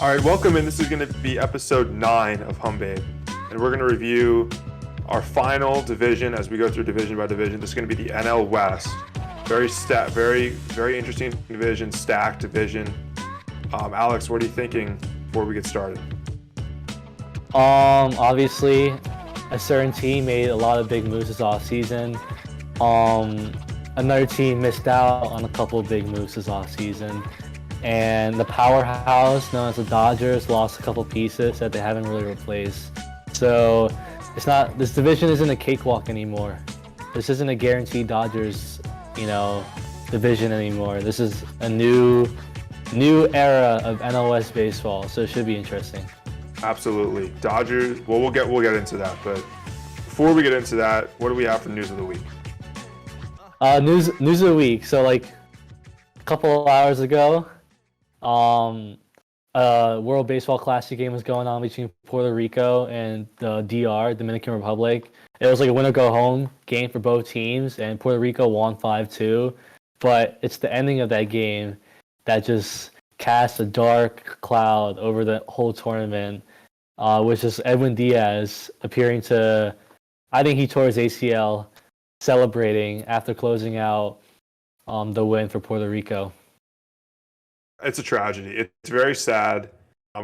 All right, welcome in. This is going to be episode 9 of Humbabe, and we're going to review our final division as we go through division by division. This is going to be the NL West. Very interesting division, stacked division. Alex, what are you thinking before we get started? Obviously, a certain team made a lot of big moves this offseason. Another team missed out on a couple of big moves this offseason. And the powerhouse known as the Dodgers lost a couple pieces that they haven't really replaced. So this division isn't a cakewalk anymore. This isn't a guaranteed Dodgers, division anymore. This is a new era of NL West baseball, so it should be interesting. Absolutely. Dodgers, well, we'll get into that, but before we get into that, what do we have for news of the week? News of the week. So a couple of hours ago, World Baseball Classic game was going on between Puerto Rico and the Dominican Republic. It was like a winner go home game for both teams, and Puerto Rico won 5-2. But it's the ending of that game that just cast a dark cloud over the whole tournament, which is Edwin Diaz appearing to, I think he tore his ACL, celebrating after closing out the win for Puerto Rico. It's a tragedy. It's very sad.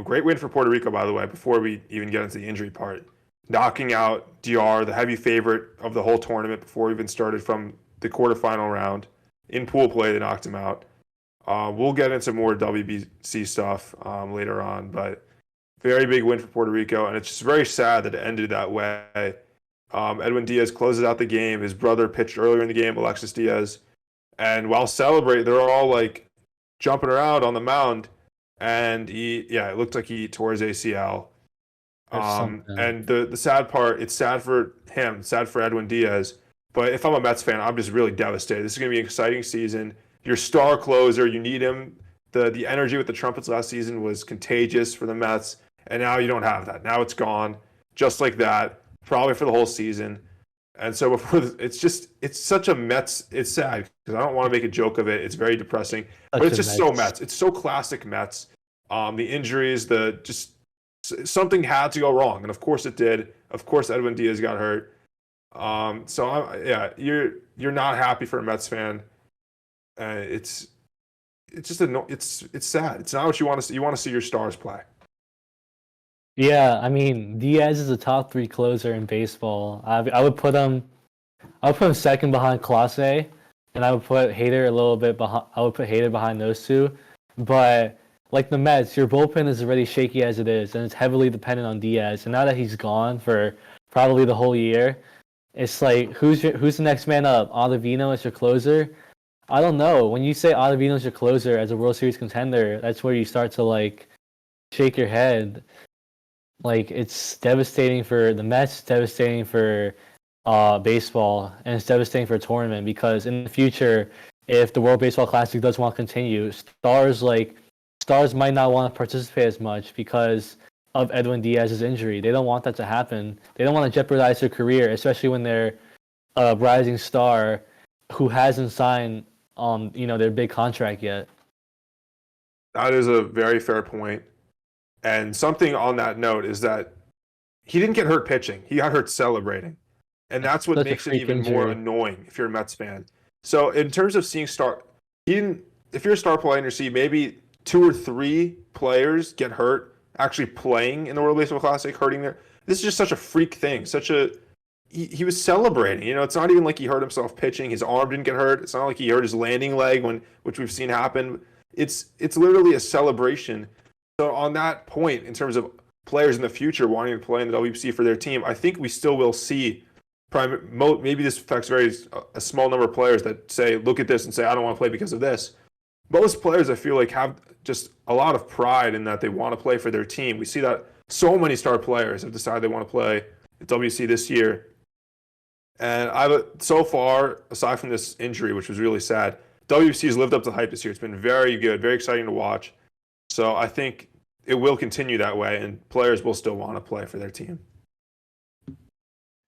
Great win for Puerto Rico, by the way, before we even get into the injury part. Knocking out DR, the heavy favorite of the whole tournament before we even started from the quarterfinal round. In pool play, they knocked him out. We'll get into more WBC stuff later on, but very big win for Puerto Rico, and it's just very sad that it ended that way. Edwin Diaz closes out the game. His brother pitched earlier in the game, Alexis Diaz, and while celebrating, they're all like jumping around on the mound, and it looked like he tore his ACL. And the sad part, it's sad for him, sad for Edwin Diaz, but if I'm a Mets fan, I'm just really devastated. This is going to be an exciting season. Your star closer, you need him. The energy with the trumpets last season was contagious for the Mets, and now you don't have that. Now it's gone, just like that, probably for the whole season. And so it's such a Mets. It's sad because I don't want to make a joke of it. It's very depressing, but it's just so Mets. It's so classic Mets. The injuries, something had to go wrong, and of course it did. Of course Edwin Diaz got hurt. You're not happy for a Mets fan. It's sad. It's not what you want to see. You want to see your stars play. Yeah, I mean, Diaz is a top 3 closer in baseball. I would put him second behind Clase, and I would put Hader a little bit behind. I would put Hader behind those two, but like the Mets, your bullpen is already shaky as it is, and it's heavily dependent on Diaz. And now that he's gone for probably the whole year, it's like who's the next man up? Ottavino is your closer. I don't know. When you say Ottavino is your closer as a World Series contender, that's where you start to shake your head. It's devastating for the Mets, devastating for baseball, and it's devastating for a tournament because in the future, if the World Baseball Classic does want to continue, stars might not want to participate as much because of Edwin Diaz's injury. They don't want that to happen. They don't want to jeopardize their career, especially when they're a rising star who hasn't signed their big contract yet. That is a very fair point. And something on that note is that he didn't get hurt pitching. He got hurt celebrating. And that's what makes it even more annoying if you're a Mets fan. So in terms of seeing if you're a star player and you see maybe 2 or 3 players get hurt actually playing in the World Baseball Classic, hurting there. This is just such a freak thing. He was celebrating. It's not even like he hurt himself pitching. His arm didn't get hurt. It's not like he hurt his landing leg, which we've seen happen. It's literally a celebration. So on that point, in terms of players in the future wanting to play in the WBC for their team, I think we still will see. Maybe this affects a small number of players that look at this and say, I don't want to play because of this. Most players, I feel like, have just a lot of pride in that they want to play for their team. We see that so many star players have decided they want to play at WBC this year. And so far, aside from this injury, which was really sad, WBC has lived up to the hype this year. It's been very good, very exciting to watch. So I think it will continue that way, and players will still want to play for their team.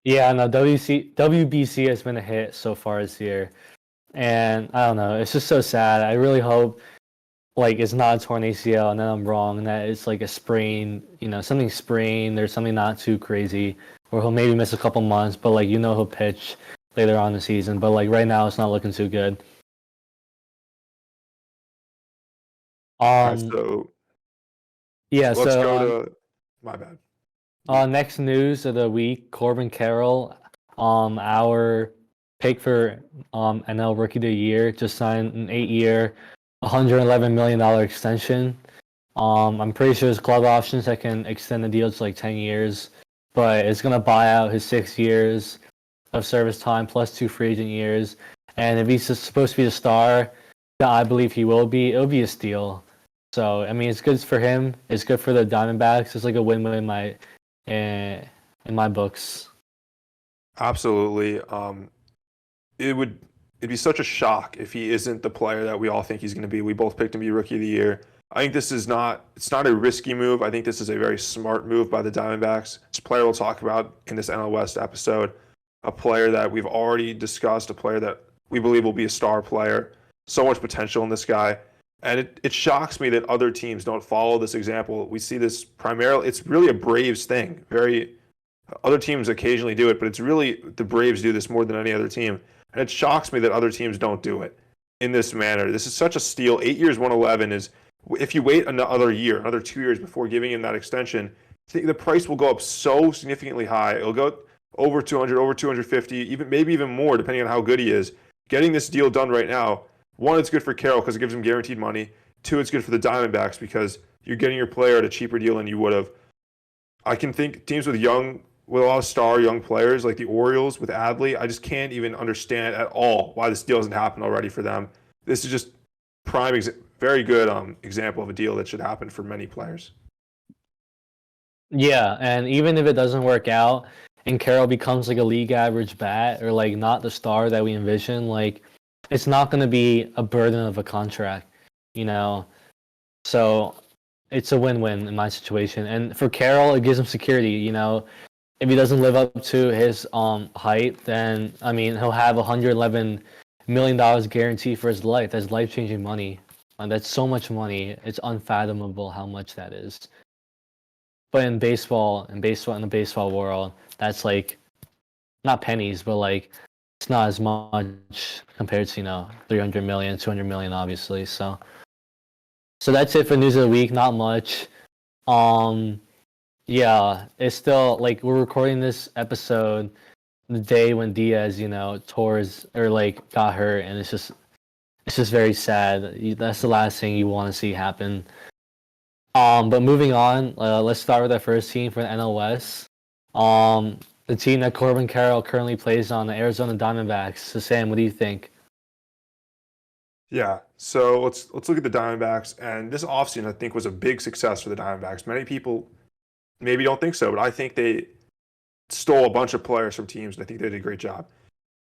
Yeah, no, WBC has been a hit so far this year. And I don't know, it's just so sad. I really hope like it's not a torn ACL, and then I'm wrong, and that it's like a sprain, something sprained or something not too crazy, or he'll maybe miss a couple months, but like he'll pitch later on in the season. But like right now, it's not looking too good. All right, Um, so yeah. let's So go to my bad. next news of the week, Corbin Carroll, our pick for NL Rookie of the Year, just signed an 8-year, $111 million extension. I'm pretty sure there's club options that can extend the deal to like 10 years, but it's gonna buy out his 6 years of service time plus 2 free agent years. And if he's supposed to be the star that I believe he will be, it'll be a steal. So I mean, it's good for him. It's good for the Diamondbacks. It's like a win-win in my books. Absolutely. It'd be such a shock if he isn't the player that we all think he's going to be. We both picked him to be Rookie of the Year. I think it's not a risky move. I think this is a very smart move by the Diamondbacks. It's a player we'll talk about in this NL West episode, a player that we've already discussed, a player that we believe will be a star player. So much potential in this guy. And it shocks me that other teams don't follow this example. We see this primarily, it's really a Braves thing. Other teams occasionally do it, but it's really the Braves do this more than any other team. And it shocks me that other teams don't do it in this manner. This is such a steal. 8 years, 111 is, if you wait another year, another 2 years before giving him that extension, the price will go up so significantly high. It'll go over 200, over 250, maybe even more, depending on how good he is. Getting this deal done right now, one, it's good for Carroll because it gives him guaranteed money. Two, it's good for the Diamondbacks because you're getting your player at a cheaper deal than you would have. I can think teams with a lot of star young players like the Orioles with Adley, I just can't even understand at all why this deal hasn't happened already for them. This is just very good example of a deal that should happen for many players. Yeah, and even if it doesn't work out and Carroll becomes like a league average bat or like not the star that we envision, like it's not going to be a burden of a contract, you know? So it's a win-win in my situation. And for Carroll, it gives him security, If he doesn't live up to his height, then I mean he'll have $111 million guaranteed for his life. That's life-changing money. And that's so much money. It's unfathomable how much that is. But in the baseball world, that's like not pennies, but like it's not as much compared to 300 million, 200 million, obviously. So that's it for news of the week. Not much. Yeah, it's still like we're recording this episode the day when Diaz, got hurt, and it's just very sad. That's the last thing you want to see happen. But moving on, let's start with our first team for the NL West. The team that Corbin Carroll currently plays on, the Arizona Diamondbacks. So Sam, what do you think? Yeah, so let's look at the Diamondbacks, and this offseason I think was a big success for the Diamondbacks. Many people maybe don't think so, but I think they stole a bunch of players from teams, and I think they did a great job.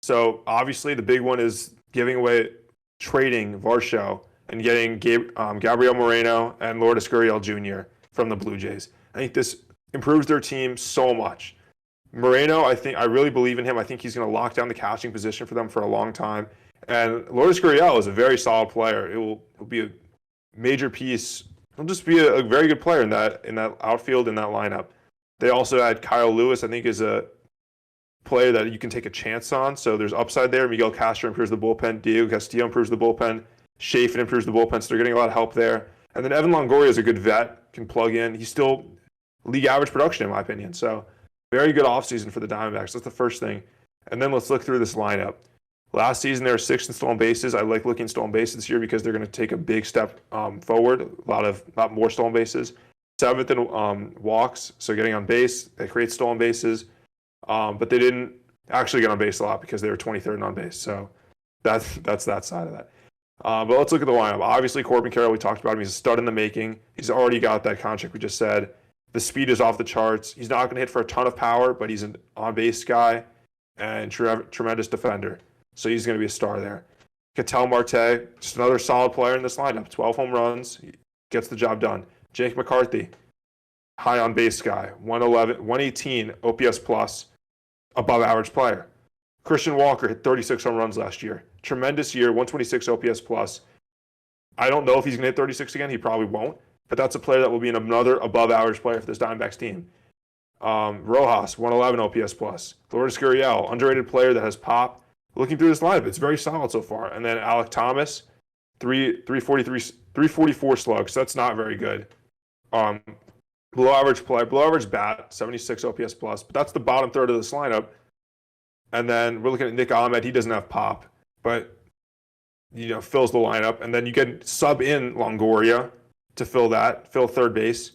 So obviously the big one is trading Varsho and getting Gabriel Moreno and Lourdes Gurriel Jr. from the Blue Jays. I think this improves their team so much. Moreno, I really believe in him. I think he's going to lock down the catching position for them for a long time. And Lourdes Gurriel is a very solid player. He'll be a major piece. He'll just be a very good player in that outfield, in that lineup. They also had Kyle Lewis, I think, is a player that you can take a chance on. So there's upside there. Miguel Castro improves the bullpen. Diego Castillo improves the bullpen. Chafin improves the bullpen. So they're getting a lot of help there. And then Evan Longoria is a good vet, can plug in. He's still league average production, in my opinion. So very good offseason for the Diamondbacks. That's the first thing. And then let's look through this lineup. Last season, there were 6 in stolen bases. I like looking at stolen bases this year because they're going to take a big step forward. A lot more stolen bases. 7th in walks, so getting on base. They create stolen bases, but they didn't actually get on base a lot because they were 23rd in on base. So that's that side of that. But let's look at the lineup. Obviously, Corbin Carroll, we talked about him. He's a stud in the making. He's already got that contract we just said. The speed is off the charts. He's not going to hit for a ton of power, but he's an on-base guy and tremendous defender. So he's going to be a star there. Ketel Marte, just another solid player in this lineup. 12 home runs, he gets the job done. Jake McCarthy, high on base guy, 118 OPS plus, above average player. Christian Walker hit 36 home runs last year. Tremendous year, 126 OPS plus. I don't know if he's going to hit 36 again. He probably won't. But that's a player that will be another above-average player for this Diamondbacks team. Rojas, 111 OPS plus. Lourdes Gurriel, underrated player that has pop. Looking through this lineup, it's very solid so far. And then Alec Thomas, 344 slugs. So that's not very good. Below average bat, 76 OPS plus. But that's the bottom third of this lineup. And then we're looking at Nick Ahmed. He doesn't have pop, but fills the lineup. And then you get sub in Longoria to fill third base.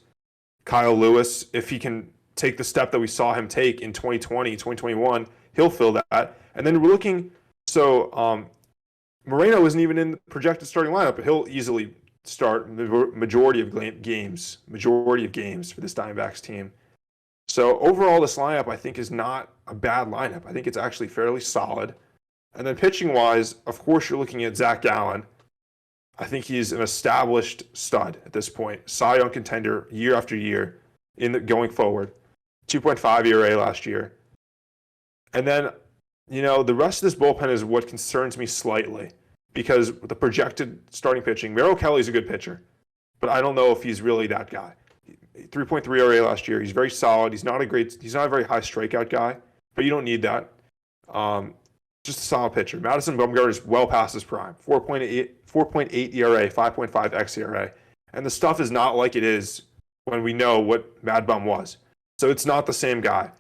Kyle Lewis, if he can take the step that we saw him take in 2020, 2021, he'll fill that. And then we're looking, so Moreno isn't even in the projected starting lineup, but he'll easily start the majority of games for this Diamondbacks team. So overall, this lineup, I think, is not a bad lineup. I think it's actually fairly solid. And then pitching-wise, of course, you're looking at Zach Gallen. I think he's an established stud at this point. Cy Young contender year after year going forward. 2.5 ERA last year. And then, the rest of this bullpen is what concerns me slightly because the projected starting pitching, Merrill Kelly's a good pitcher, but I don't know if he's really that guy. 3.3 ERA last year. He's very solid. He's not a very high strikeout guy, but you don't need that. Just a solid pitcher. Madison Bumgarner is well past his prime. 4.8 ERA, 5.5 xERA. And the stuff is not like it is when we know what Mad Bum was. So it's not the same guy.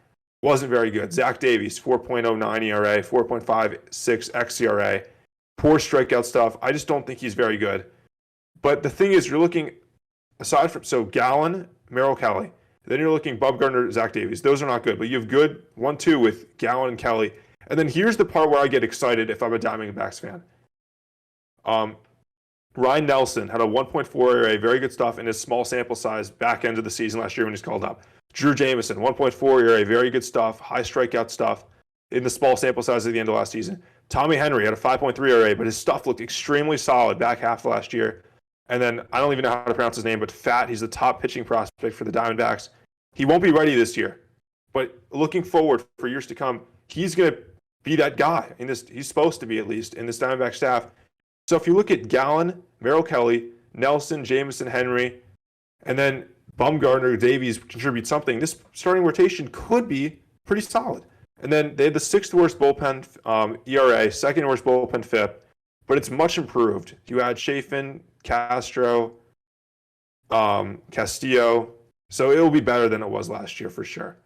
Wasn't very good. Zach Davies, 4.09 ERA, 4.56 xERA. Poor strikeout stuff. I just don't think he's very good. But the thing is, you're looking, aside from, Gallen, Merrill Kelly. Then you're looking Bumgarner, Zach Davies. Those are not good. But you have good 1-2 with Gallen and Kelly. And then here's the part where I get excited if I'm a Diamondbacks fan. Ryan Nelson had a 1.4 ERA, very good stuff in his small sample size back end of the season last year when he's called up. Drew Jameson, 1.4 ERA, very good stuff, high strikeout stuff in the small sample size at the end of last season. Tommy Henry had a 5.3 ERA, but his stuff looked extremely solid back half of last year. And then I don't even know how to pronounce his name, but Fat, he's the top pitching prospect for the Diamondbacks. He won't be ready this year, but looking forward for years to come, he's going to be that guy. He's supposed to be, at least, in this Diamondback staff. So if you look at Gallen, Merrill Kelly, Nelson, Jameson, Henry, and then Bumgarner, Davies contribute something, this starting rotation could be pretty solid. And then they had the sixth worst bullpen ERA, second worst bullpen FIP, but it's much improved. You add Chafin, Castro, Castillo, so it will be better than it was last year for sure.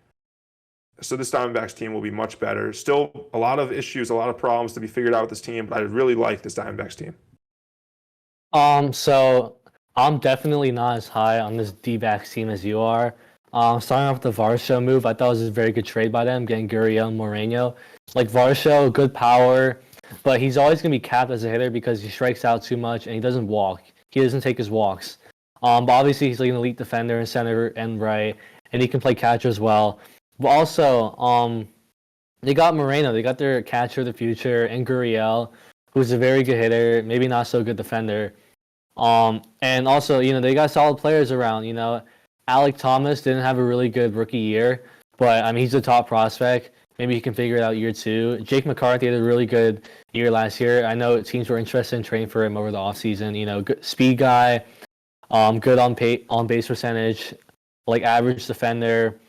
So this Diamondbacks team will be much better. Still a lot of issues, a lot of problems to be figured out with this team, but I really like this Diamondbacks team. So I'm definitely not as high on this D-backs team as you are. Starting off with the Varsho move, I thought it was a very good trade by them, getting Gurriel and Moreno. Like Varsho, good power, but he's always going to be capped as a hitter because he strikes out too much and he doesn't walk. He doesn't take his walks. But obviously he's like an elite defender in center and right, and he can play catcher as well. But also, they got Moreno. They got their catcher of the future, and Gurriel, who's a very good hitter, maybe not so good defender. And also, they got solid players around. Alec Thomas didn't have a really good rookie year, but I mean he's a top prospect. Maybe he can figure it out year two. Jake McCarthy had a really good year last year. I know teams were interested in trading for him over the offseason. Good speed guy, good on base percentage, like average defender.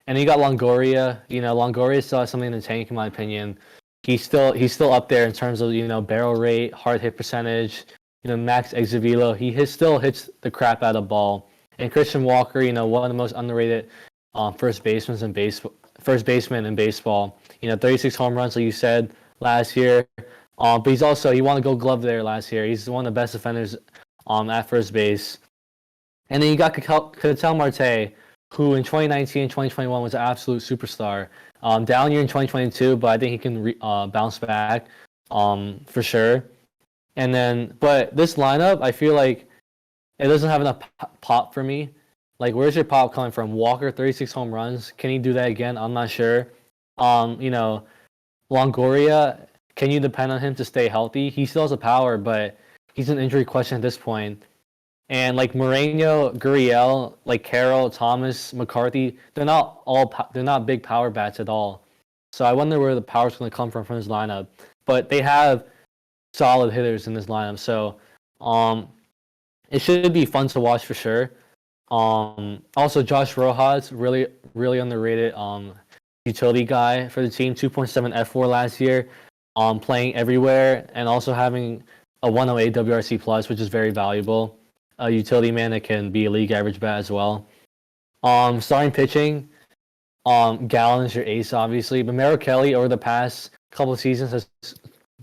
And then you got Longoria. Longoria still has something in the tank, in my opinion. He's still up there in terms of barrel rate, hard hit percentage, max exit velo. He still hits the crap out of the ball. And Christian Walker, one of the most underrated first basemen in baseball. 36 home runs, like you said, last year. But he won a Gold Glove there last year. He's one of the best defenders at first base. And then you got Ketel Marte, who in 2019 and 2021 was an absolute superstar. Down year in 2022, but I think he can bounce back for sure. But this lineup, I feel like it doesn't have enough pop for me. Like, where's your pop coming from? Walker, 36 home runs. Can he do that again? I'm not sure. Longoria, can you depend on him to stay healthy? He still has the power, but he's an injury question at this point. And like Moreno, Gurriel, like Carroll, Thomas, McCarthy, they're not big power bats at all. So I wonder where the power's going to come from this lineup. But they have solid hitters in this lineup. So it should be fun to watch for sure. Also Josh Rojas, really underrated utility guy for the team, 2.7 F4 last year, playing everywhere and also having a 108 WRC plus, which is very valuable. A utility man that can be a league average bat as well. Starting pitching, Gallen is your ace, obviously, but Merrill Kelly over the past couple of seasons has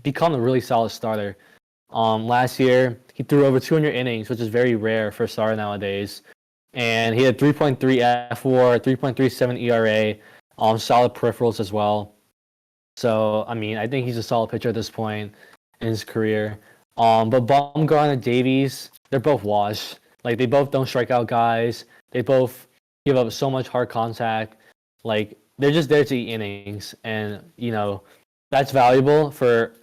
become a really solid starter. Last year he threw over 200 innings, which is very rare for a starter nowadays, and he had 3.3 F4, 3.37 ERA, solid peripherals as well. So I mean, I think he's a solid pitcher at this point in his career. But Bumgarner, Davies, they're both washed. Like they both don't strike out guys. They both give up so much hard contact. Like they're just there to eat innings, and that's valuable for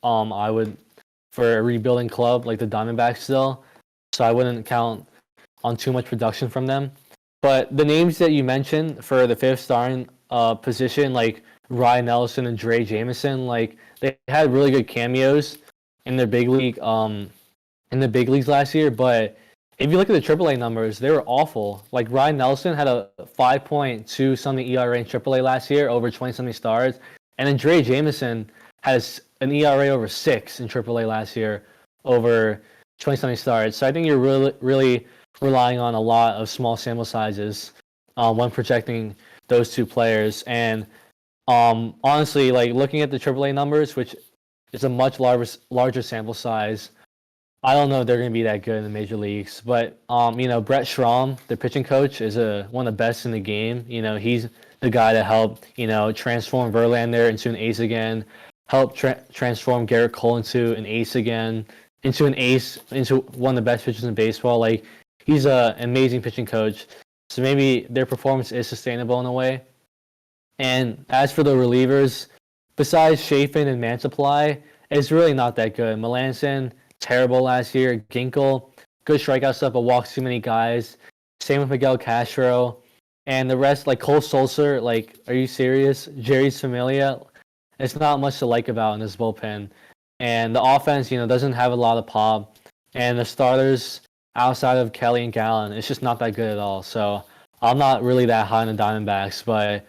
I would for a rebuilding club like the Diamondbacks still. So I wouldn't count on too much production from them. But the names that you mentioned for the fifth starting position, like Ryan Nelson and Dre Jameson, like they had really good cameos in their big league in the big leagues last year. But if you look at the AAA numbers, they were awful. Like Ryan Nelson had a 5.2 something ERA in AAA last year over 20 something stars, and then Dre Jameson has an ERA over 6 in AAA last year over 20 something stars. So I think you're really relying on a lot of small sample sizes when projecting those two players. And honestly, like looking at the AAA numbers, which is a much larger sample size, I don't know if they're going to be that good in the major leagues. But Brett Schramm, the pitching coach, is one of the best in the game. He's the guy that helped transform Verlander into an ace again, helped transform Garrett Cole into an ace again, into one of the best pitchers in baseball. Like he's an amazing pitching coach. So maybe their performance is sustainable in a way. And as for the relievers, besides Chafin and Mantiply, it's really not that good. Melanson, terrible last year. Ginkel, good strikeout stuff, but walks too many guys. Same with Miguel Castro. And the rest, like Cole Sulcer, like, are you serious? Jerry's Familia, it's not much to like about in this bullpen. And the offense, doesn't have a lot of pop. And the starters outside of Kelly and Gallen, it's just not that good at all. So I'm not really that high on the Diamondbacks, but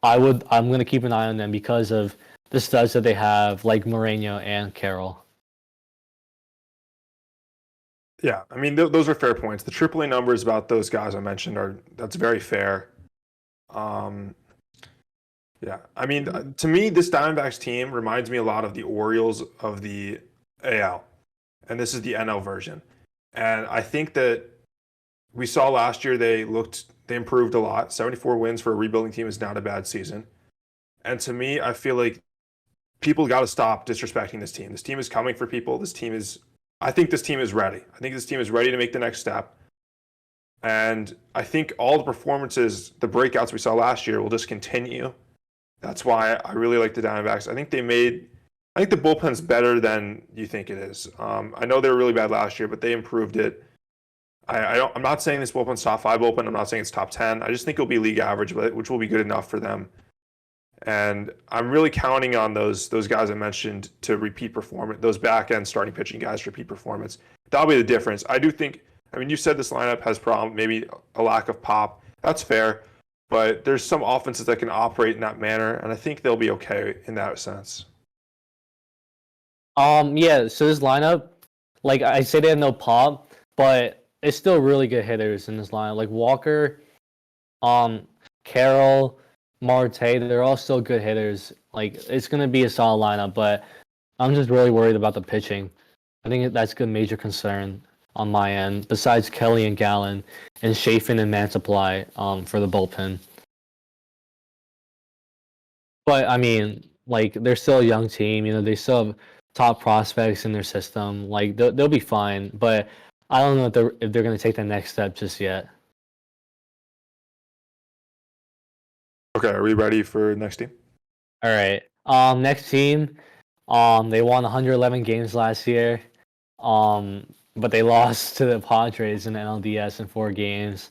I'm going to keep an eye on them because of the studs that they have, like Moreno and Carroll. Yeah, I mean those are fair points. The AAA numbers about those guys I mentioned that's very fair. Yeah, I mean to me this Diamondbacks team reminds me a lot of the Orioles of the AL, and this is the NL version. And I think that we saw last year they improved a lot. 74 wins for a rebuilding team is not a bad season. And to me, I feel like people got to stop disrespecting this team. This team is coming for people. I think this team is ready. I think this team is ready to make the next step. And I think all the performances, the breakouts we saw last year will just continue. That's why I really like the Diamondbacks. I think the bullpen's better than you think it is. I know they were really bad last year, but they improved it. I'm not saying this bullpen's top 5 bullpen. I'm not saying it's top 10. I just think it'll be league average, which will be good enough for them. And I'm really counting on those guys I mentioned to repeat performance, those back end starting pitching guys to repeat performance. That'll be the difference. I do think. I mean, you said this lineup has maybe a lack of pop. That's fair, but there's some offenses that can operate in that manner, and I think they'll be okay in that sense. Yeah. So this lineup, like I say, they have no pop, but it's still really good hitters in this lineup. Like Walker, Carroll, Marte, they're all still good hitters. Like it's gonna be a solid lineup, but I'm just really worried about the pitching. I think that's a major concern on my end. Besides Kelly and Gallen and Chafin and Mantiply, for the bullpen. But I mean, like they're still a young team. They still have top prospects in their system. Like they'll be fine. But I don't know if they're gonna take the next step just yet. Okay, are we ready for next team? All right. Next team. They won 111 games last year. But they lost to the Padres in the NLDS in 4 games.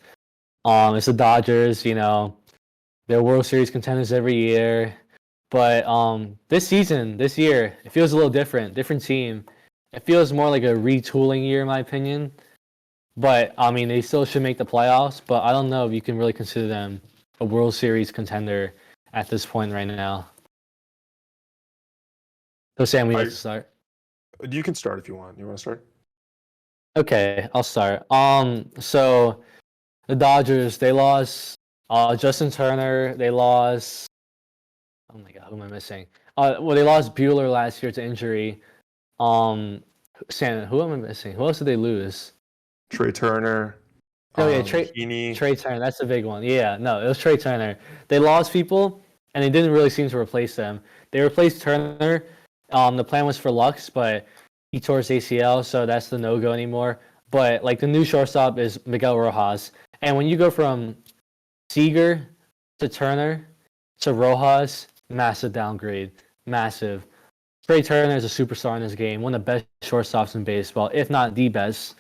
It's the Dodgers. They're World Series contenders every year. But this year, it feels a little different. Different team. It feels more like a retooling year, in my opinion. But I mean, they still should make the playoffs. But I don't know if you can really consider them a World Series contender at this point right now. So Sam, we like to start. You can start if you want. You want to start? Okay, I'll start. So the Dodgers, they lost Justin Turner. They lost. Oh my God, who am I missing? Well, they lost Bueller last year to injury. Sam, who am I missing? Who else did they lose? Trey Turner. Oh yeah, Heaney. Trey Turner. That's the big one. Yeah, no, it was Trey Turner. They lost people, and they didn't really seem to replace them. They replaced Turner. The plan was for Lux, but he tore his ACL, so that's the no-go anymore. But like the new shortstop is Miguel Rojas, and when you go from Seager to Turner to Rojas, massive downgrade, massive. Trey Turner is a superstar in this game, one of the best shortstops in baseball, if not the best.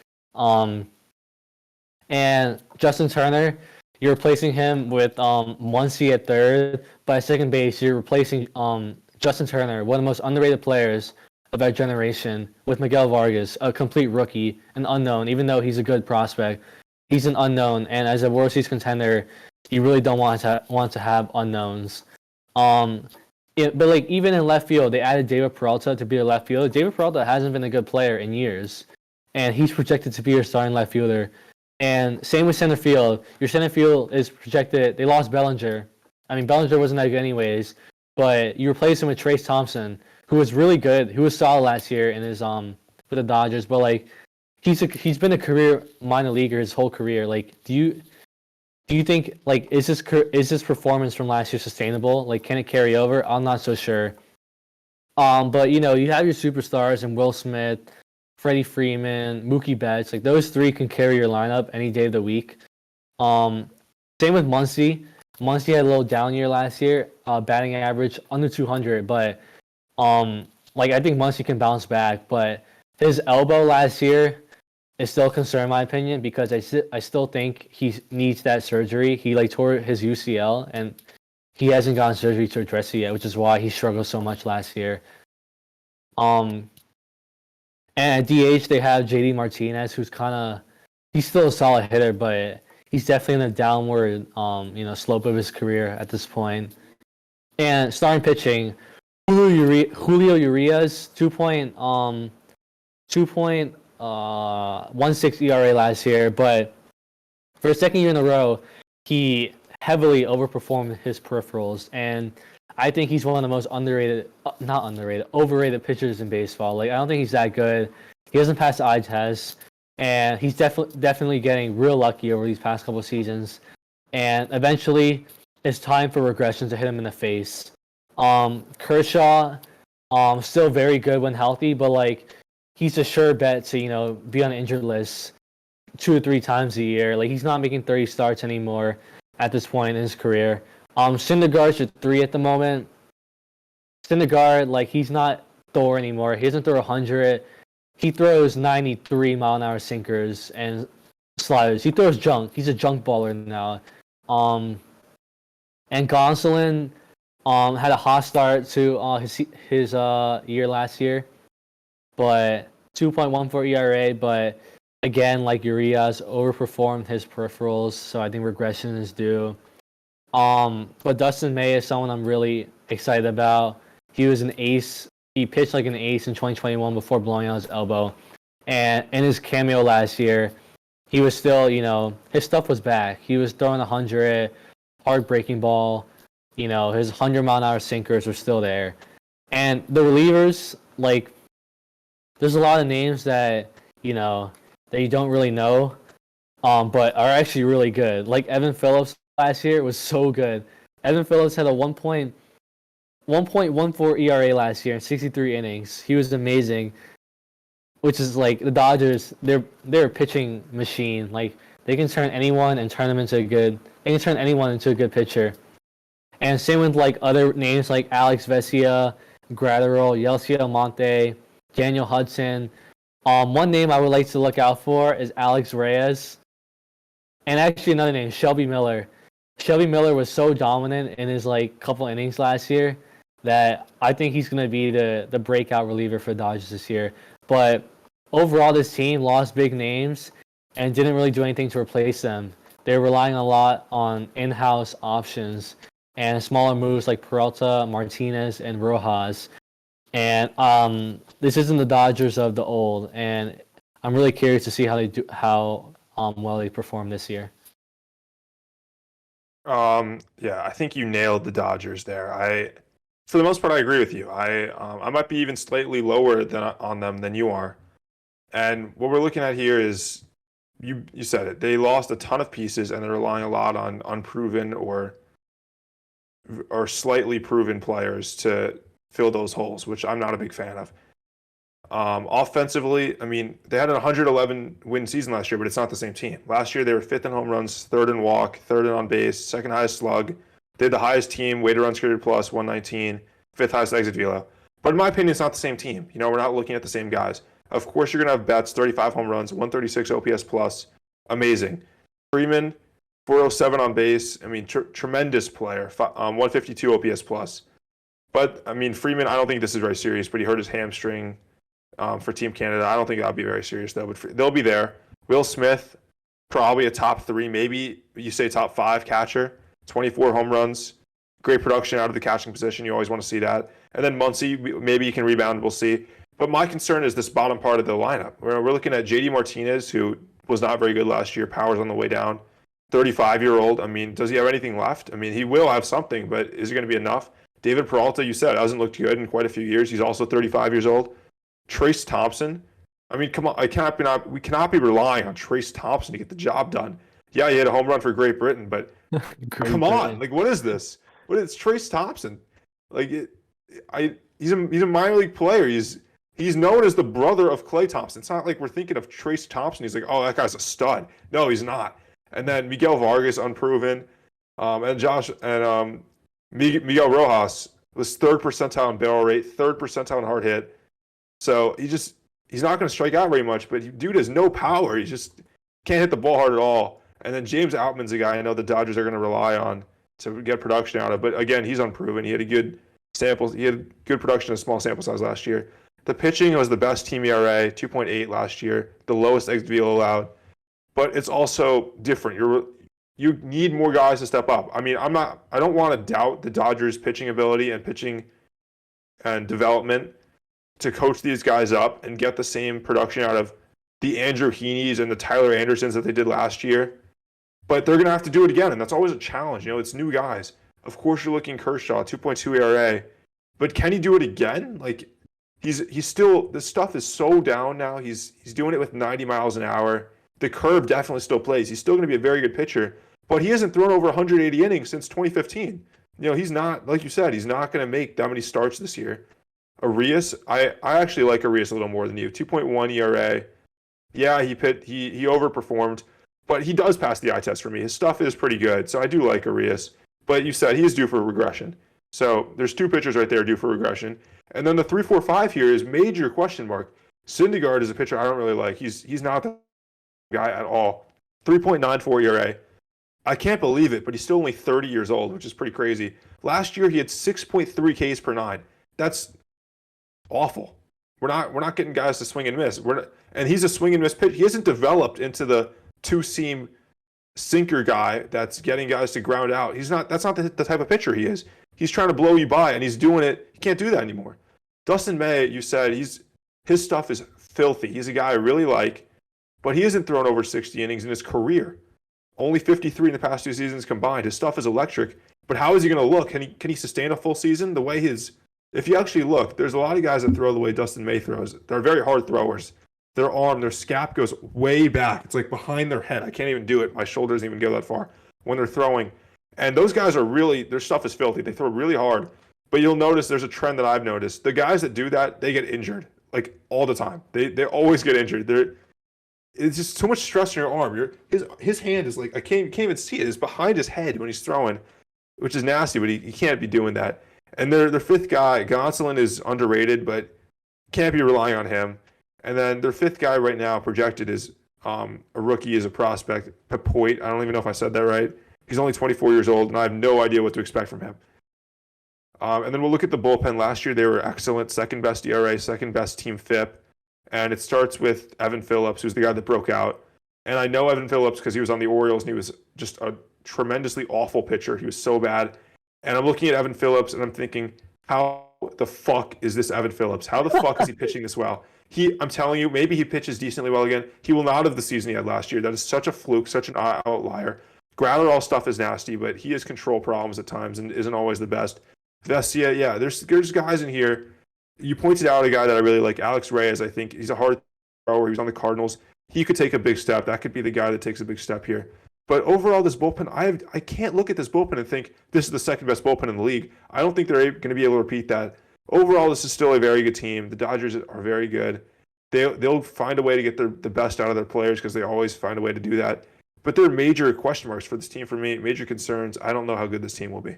And Justin Turner, you're replacing him with Muncy at third. By second base, you're replacing Justin Turner, one of the most underrated players of our generation, with Miguel Vargas, a complete rookie, an unknown. Even though he's a good prospect, he's an unknown. And as a World Series contender, you really don't want to have unknowns. But like even in left field, they added David Peralta to be a left fielder. David Peralta hasn't been a good player in years, and he's projected to be your starting left fielder. And same with center field. Your center field is projected. They lost Bellinger. I mean, Bellinger wasn't that good anyways, but you replace him with Trace Thompson, who was really good, who was solid last year in his with the Dodgers. But like, he's been a career minor leaguer his whole career. Like, do you think like is this performance from last year sustainable? Like, can it carry over? I'm not so sure. But you know, you have your superstars and Will Smith, Freddie Freeman, Mookie Betts, like those three can carry your lineup any day of the week. Same with Muncy. Muncy had a little down year last year, batting average under 200, but like I think Muncy can bounce back. But his elbow last year is still a concern in my opinion because I still think he needs that surgery. He like tore his UCL and he hasn't gotten surgery to address it yet, which is why he struggled so much last year. And at DH, they have JD Martinez, who's he's still a solid hitter, but he's definitely in a downward, slope of his career at this point. And starting pitching, Julio Urias, 2.16 ERA last year, but for a second year in a row, he heavily overperformed his peripherals, and I think he's one of the most overrated pitchers in baseball. Like I don't think he's that good. He doesn't pass the eye test, and he's definitely getting real lucky over these past couple of seasons. And eventually, it's time for regression to hit him in the face. Kershaw, still very good when healthy, but like he's a sure bet to be on the injured list 2 or 3 times a year. Like he's not making 30 starts anymore at this point in his career. Syndergaard's at 3 at the moment. Syndergaard, like he's not Thor anymore. He doesn't throw 100. He throws 93-mile-an-hour sinkers and sliders. He throws junk. He's a junk baller now. And Gonsolin had a hot start to his year last year, but 2.14 ERA. But again, like Urias, overperformed his peripherals, so I think regression is due. But Dustin May is someone I'm really excited about. He was an ace. He pitched like an ace in 2021 before blowing out his elbow. And in his cameo last year, he was still, his stuff was back. He was throwing 100, hard breaking ball. His 100-mile-an-hour sinkers were still there. And the relievers, like, there's a lot of names that you don't really know, but are actually really good. Like Evan Phillips last year was so good. Evan Phillips had a 1.14 ERA last year in 63 innings. He was amazing, which is like the Dodgers. They're a pitching machine. Like they can turn anyone and turn them into They can turn anyone into a good pitcher. And same with like other names like Alex Vesia, Graterol, Yeltsin Almonte, Daniel Hudson. One name I would like to look out for is Alex Reyes. And actually another name, Shelby Miller. Shelby Miller was so dominant in his like couple innings last year that I think he's going to be the breakout reliever for the Dodgers this year. But overall, this team lost big names, and didn't really do anything to replace them. They're relying a lot on in-house options and smaller moves like Peralta, Martinez, and Rojas. And this isn't the Dodgers of the old, and I'm really curious to see how well they perform this year. Yeah, I think you nailed the Dodgers there. For the most part, I agree with you. I might be even slightly lower on them than you are. And what we're looking at here is, you said it. They lost a ton of pieces, and they're relying a lot on unproven or slightly proven players to fill those holes, which I'm not a big fan of. Offensively, I mean, they had a 111 win season last year, but it's not the same team. Last year, they were fifth in home runs, third in walk, third in on base, second highest slug. They had the highest team, weighted runs created plus, 119, fifth highest exit velo. But in my opinion, it's not the same team. You know, we're not looking at the same guys. Of course, you're going to have Betts, 35 home runs, 136 OPS plus. Amazing. Freeman, 407 on base. I mean, tremendous player, 152 OPS plus. But, I mean, Freeman, I don't think this is very serious, but he hurt his hamstring for Team Canada. I don't think that'll be very serious, though. But they'll be there. Will Smith, probably a top 3, maybe you say top 5 catcher. 24 home runs. Great production out of the catching position. You always want to see that. And then Muncy, maybe he can rebound. We'll see. But my concern is this bottom part of the lineup. We're looking at JD Martinez, who was not very good last year. Power's on the way down. 35-year-old. I mean, does he have anything left? I mean, he will have something, but is it going to be enough? David Peralta, you said, hasn't looked good in quite a few years. He's also 35 years old. Trace Thompson. I mean, come on. We cannot be relying on Trace Thompson to get the job done. Yeah, he had a home run for Great Britain, but come on. Like, what is this? It's Trace Thompson. Like, he's a minor league player. He's known as the brother of Klay Thompson. It's not like we're thinking of Trace Thompson. He's like, oh, that guy's a stud. No, he's not. And then Miguel Vargas, unproven. And Miguel Rojas was third percentile in barrel rate, third percentile in hard hit. So he's not going to strike out very much, but dude has no power. He just can't hit the ball hard at all. And then James Outman's a guy I know the Dodgers are going to rely on to get production out of. But again, he's unproven. He had a good sample. He had good production in a small sample size last year. The pitching was the best team ERA, 2.8 last year, the lowest exit velo allowed. But it's also different. You need more guys to step up. I mean, I don't want to doubt the Dodgers' pitching ability and pitching and development to coach these guys up and get the same production out of the Andrew Heaney's and the Tyler Andersons that they did last year. But they're going to have to do it again, and that's always a challenge. You know, it's new guys. Of course, you're looking Kershaw, 2.2 ERA. But can he do it again? Like, he's still, this stuff is so down now. He's doing it with 90 miles an hour. The curve definitely still plays. He's still going to be a very good pitcher, but he hasn't thrown over 180 innings since 2015. You know, he's not, like you said, he's not going to make that many starts this year. Arias, I actually like Arias a little more than you. 2.1 ERA. Yeah, he overperformed, but he does pass the eye test for me. His stuff is pretty good, so I do like Arias. But you said he is due for regression. So there's 2 pitchers right there due for regression. And then the 3-4-5 here is major question mark. Syndergaard is a pitcher I don't really like. He's not the guy at all. 3.94 ERA. I can't believe it, but he's still only 30 years old, which is pretty crazy. Last year he had 6.3 Ks per 9. That's awful. We're not getting guys to swing and miss. And he's a swing and miss pitch. He hasn't developed into the 2-seam sinker guy that's getting guys to ground out. That's not the type of pitcher he is. He's trying to blow you by, and he's doing it. He can't do that anymore. Dustin May, you said his stuff is filthy. He's a guy I really like, but he hasn't thrown over 60 innings in his career. Only 53 in the past 2 seasons combined. His stuff is electric, but how is he going to look? Can he sustain a full season? The way if you actually look, there's a lot of guys that throw the way Dustin May throws. They're very hard throwers. Their arm, their scap goes way back. It's like behind their head. I can't even do it. My shoulder doesn't even go that far when they're throwing. And those guys their stuff is filthy. They throw really hard. But you'll notice there's a trend that I've noticed. The guys that do that, they get injured, like all the time. They always get injured. It's just too much stress on your arm. His hand is like, I can't even see it. It's behind his head when he's throwing, which is nasty, but he can't be doing that. And their 5th guy, Gonsolin, is underrated, but can't be relying on him. And then their 5th guy right now projected is a rookie, as a prospect, Papoit. I don't even know if I said that right. He's only 24 years old, and I have no idea what to expect from him. And then we'll look at the bullpen. Last year, they were excellent. 2nd best ERA, 2nd best team FIP. And it starts with Evan Phillips, who's the guy that broke out. And I know Evan Phillips because he was on the Orioles and he was just a tremendously awful pitcher. He was so bad. And I'm looking at Evan Phillips and I'm thinking, how the fuck is this Evan Phillips? How the fuck is he pitching this well? I'm telling you, maybe he pitches decently well again. He will not have the season he had last year. That is such a fluke, such an outlier. All stuff is nasty, but he has control problems at times and isn't always the best. Vesia, yeah, there's guys in here. You pointed out a guy that I really like, Alex Reyes. I think he's a hard thrower. He was on the Cardinals. He could take a big step. That could be the guy that takes a big step here. But overall, this bullpen, I can't look at this bullpen and think this is the second best bullpen in the league. I don't think they're going to be able to repeat that. Overall, this is still a very good team. The Dodgers are very good. They'll find a way to get the best out of their players because they always find a way to do that. But there are major question marks for this team for me, major concerns. I don't know how good this team will be.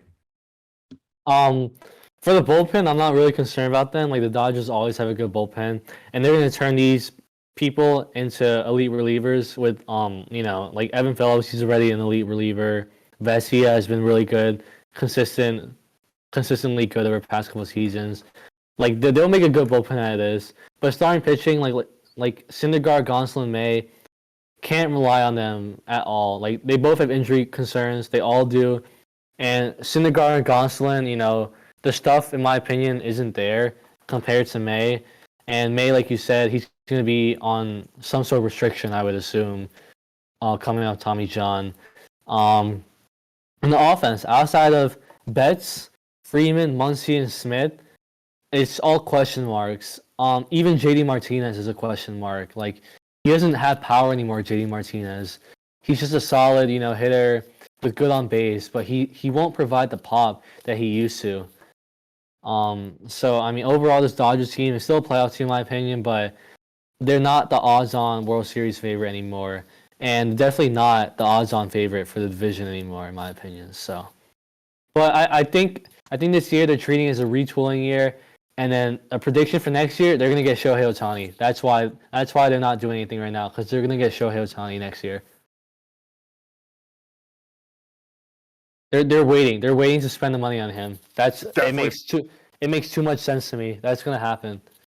For the bullpen, I'm not really concerned about them. Like the Dodgers always have a good bullpen, and they're going to turn these people into elite relievers with like Evan Phillips, he's already an elite reliever. Vesia has been really good, consistently good over the past couple of seasons. Like they'll make a good bullpen out of this. But starting pitching like Syndergaard, Gonsolin, May, can't rely on them at all. Like they both have injury concerns, they all do. And Syndergaard and Gonsolin, the stuff in my opinion isn't there compared to May. And May, like you said, he's going to be on some sort of restriction, I would assume, coming out of Tommy John. In the offense, outside of Betts, Freeman, Muncy, and Smith, it's all question marks. Even JD Martinez is a question mark. Like, he doesn't have power anymore, JD Martinez. He's just a solid, hitter with good on base, but he won't provide the pop that he used to. So, I mean, overall, this Dodgers team is still a playoff team, in my opinion, but they're not the odds-on World Series favorite anymore, and definitely not the odds-on favorite for the division anymore, in my opinion. So, but I think this year they're treating it as a retooling year, and then a prediction for next year, they're gonna get Shohei Ohtani. That's why they're not doing anything right now, because they're gonna get Shohei Ohtani next year. They're waiting. They're waiting to spend the money on him. It makes too much sense to me. That's gonna happen.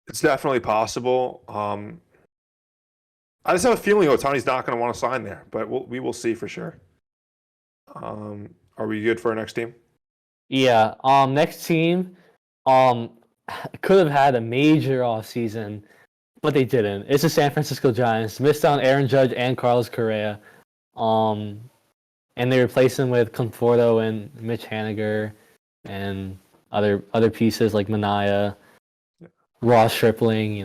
It's definitely possible. I just have a feeling Otani's not going to want to sign there, but we will see for sure. Are we good for our next team? Yeah. Next team, could have had a major offseason, but they didn't. It's the San Francisco Giants. Missed on Aaron Judge and Carlos Correa. And they replaced him with Conforto and Mitch Haniger and other pieces like Manaea, Ross Stripling.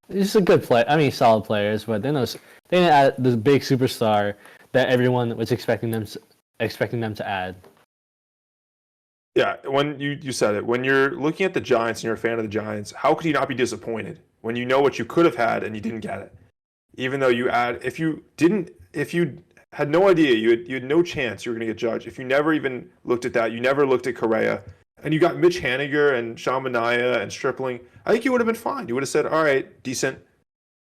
It's a good play. I mean, solid players, but they didn't add the big superstar that everyone was expecting them to add. Yeah, when you said it, when you're looking at the Giants and you're a fan of the Giants, how could you not be disappointed when you know what you could have had and you didn't get it? Even though if you had no idea, you had no chance you were going to get Judge. If you never even looked at that, you never looked at Correa, and you got Mitch Haniger and Sean Manaea and Stripling, I think you would have been fine. You would have said, all right, decent.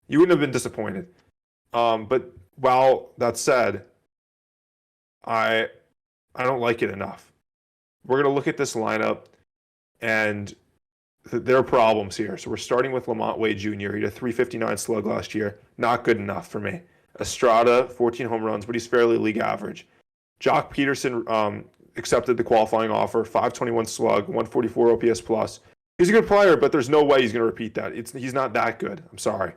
You wouldn't have been disappointed. But while that said, I don't like it enough. We're going to look at this lineup, and there are problems here. So we're starting with Lamont Wade Jr. He had a 359 slug last year. Not good enough for me. Estrada, 14 home runs, but he's fairly league average. Jock Peterson accepted the qualifying offer, 521 slug, 144 OPS plus. He's a good player, but there's no way he's going to repeat that. He's not that good. I'm sorry.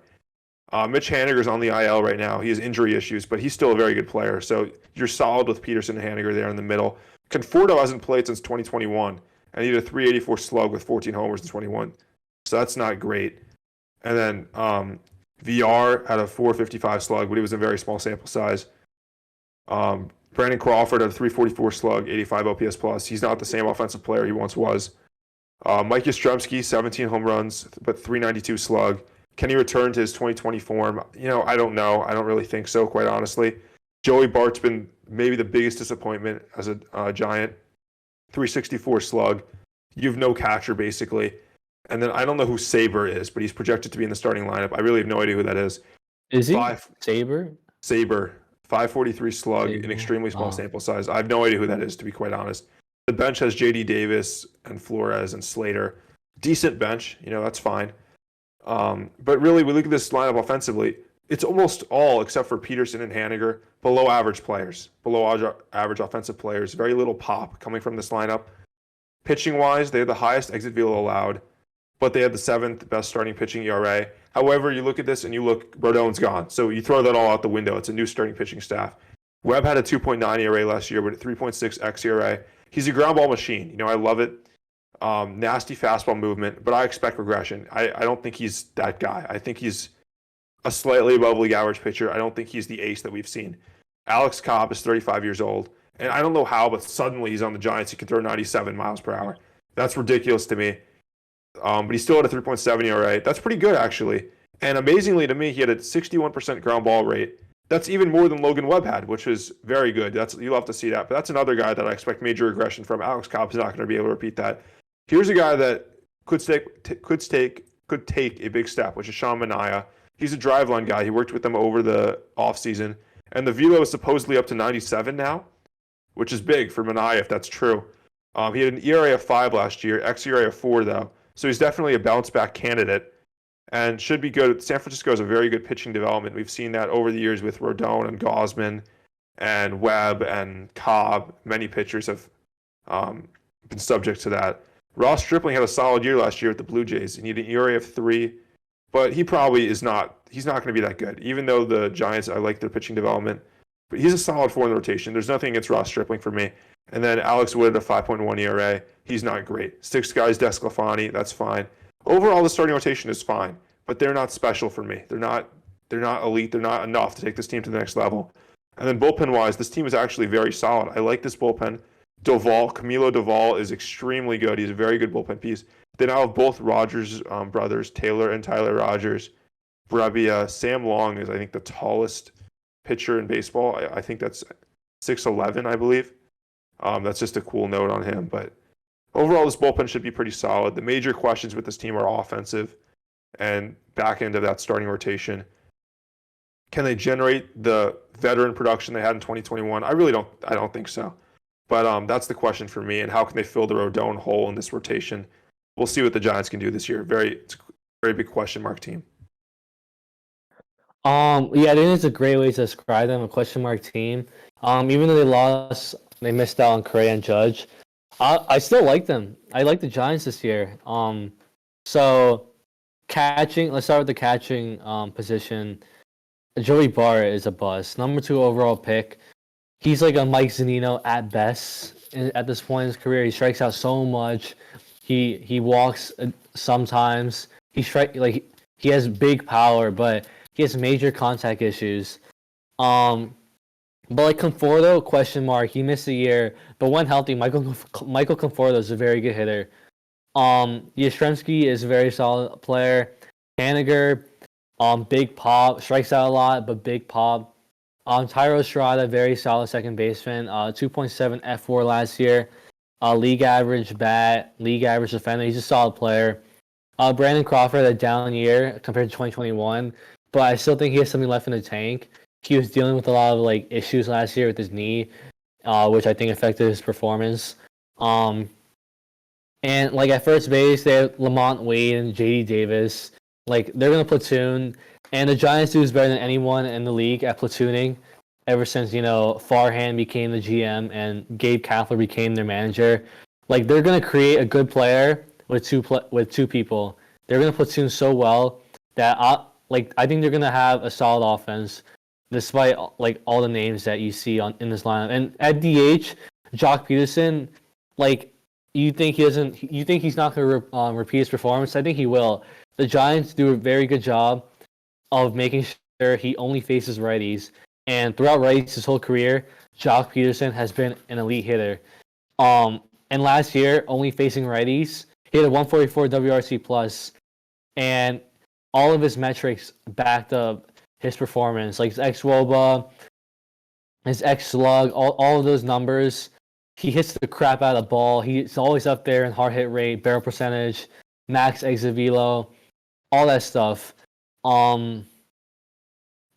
Mitch Haniger's on the IL right now. He has injury issues, but he's still a very good player. So you're solid with Peterson and Haniger there in the middle. Conforto hasn't played since 2021, and he had a 384 slug with 14 homers in 21. So that's not great. And then VR had a 455 slug, but he was a very small sample size. Brandon Crawford had a 344 slug, 85 OPS plus. He's not the same offensive player he once was. Mike Yastrzemski, 17 home runs, but 392 slug. Can he return to his 2020 form? I don't know. I don't really think so, quite honestly. Joey Bart's been maybe the biggest disappointment as a Giant. 364 slug. You have no catcher, basically. And then I don't know who Saber is, but he's projected to be in the starting lineup. I really have no idea who that is. Is he? Saber? 543 slug, an extremely small sample size. I have no idea who that is, to be quite honest. The bench has J.D. Davis and Flores and Slater. Decent bench, that's fine. But really, we look at this lineup offensively. it's almost all, except for Peterson and Haniger, below average players, below average offensive players. Very little pop coming from this lineup. Pitching wise, they had the highest exit velo allowed, but they had the seventh best starting pitching ERA. However, you look at this and you look, Rodon's gone. So you throw that all out the window. It's a new starting pitching staff. Webb had a 2.9 ERA last year with a 3.6 xERA. He's a ground ball machine. I love it. Nasty fastball movement, but I expect regression. I don't think he's that guy. I think he's a slightly above league average pitcher. I don't think he's the ace that we've seen. Alex Cobb is 35 years old, and I don't know how, but suddenly he's on the Giants. He can throw 97 miles per hour. That's ridiculous to me. But he still had a 3.7 ERA. That's pretty good, actually. And amazingly to me, he had a 61% ground ball rate. That's even more than Logan Webb had, which is very good. You'll have to see that. But that's another guy that I expect major regression from. Alex Cobb's not going to be able to repeat that. Here's a guy that could take a big step, which is Sean Manaea. He's a driveline guy. He worked with them over the offseason. And the velo is supposedly up to 97 now, which is big for Manaea if that's true. He had an ERA of 5 last year, xERA of 4 though. So he's definitely a bounce back candidate and should be good. San Francisco is a very good pitching development. We've seen that over the years with Rodon and Gausman and Webb and Cobb. Many pitchers have been subject to that. Ross Stripling had a solid year last year with the Blue Jays, and he had an ERA of 3, but he probably is not. He's not going to be that good. Even though the Giants, I like their pitching development, but he's a solid 4 in the rotation. There's nothing against Ross Stripling for me. And then Alex Wood at a 5.1 ERA. He's not great. 6 guys, Desclafani, that's fine. Overall, the starting rotation is fine, but they're not special for me. They're not elite. They're not enough to take this team to the next level. And then bullpen-wise, this team is actually very solid. I like this bullpen. Camilo Doval is extremely good. He's a very good bullpen piece. They now have both Rogers brothers, Taylor and Tyler Rogers. Brebbia. Sam Long is, I think, the tallest pitcher in baseball. I think that's 6'11", I believe. That's just a cool note on him. But overall, this bullpen should be pretty solid. The major questions with this team are offensive and back end of that starting rotation. Can they generate the veteran production they had in 2021? I don't think so. But that's the question for me. And how can they fill the Rodon hole in this rotation? We'll see what the Giants can do this year. It's a very big question mark team. Yeah, I think it's a great way to describe them, a question mark team. Even though they missed out on Correa and Judge. I still like them. I like the Giants this year. So catching, let's start with the catching position. Joey Barr is a bust. Number 2 overall pick. He's like a Mike Zunino at best at this point in his career. He strikes out so much. He walks sometimes. He has big power, but he has major contact issues. But like Conforto, question mark. He missed a year, but when healthy, Michael Conforto is a very good hitter. Yastrzemski is a very solid player. Haniger, big pop, strikes out a lot, but big pop. Tyro Estrada, very solid second baseman. 2.7 F4 last year. League average bat, league average defender. He's a solid player. Brandon Crawford had a down year compared to 2021, but I still think he has something left in the tank. He was dealing with a lot of issues last year with his knee, which I think affected his performance. And at first base, they have Lamont Wade and JD Davis. They're gonna platoon. And the Giants do is better than anyone in the league at platooning ever since, Farhan became the GM and Gabe Kapler became their manager. They're going to create a good player with two people. They're going to platoon so well that I think they're going to have a solid offense despite all the names that you see in this lineup. And at DH, Jock Peterson, you think he's not going to repeat his performance? I think he will. The Giants do a very good job of making sure he only faces righties. And throughout righties his whole career, Jock Peterson has been an elite hitter. And last year, only facing righties, he had a 144 WRC plus, and all of his metrics backed up his performance, his xWOBA, his xSlug, all of those numbers. He hits the crap out of the ball. He's always up there in hard hit rate, barrel percentage, max exit velo, all that stuff.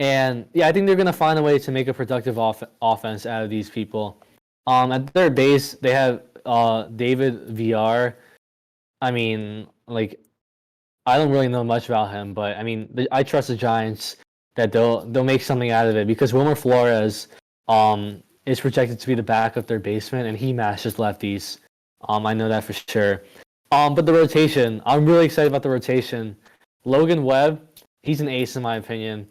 And yeah, I think they're gonna find a way to make a productive offense out of these people. At third base, they have David VR. I mean, I don't really know much about him, but I mean, I trust the Giants that they'll make something out of it because Wilmer Flores is projected to be the backup third baseman, and he mashes lefties. I know that for sure. But the rotation, I'm really excited about the rotation. Logan Webb, he's an ace in my opinion.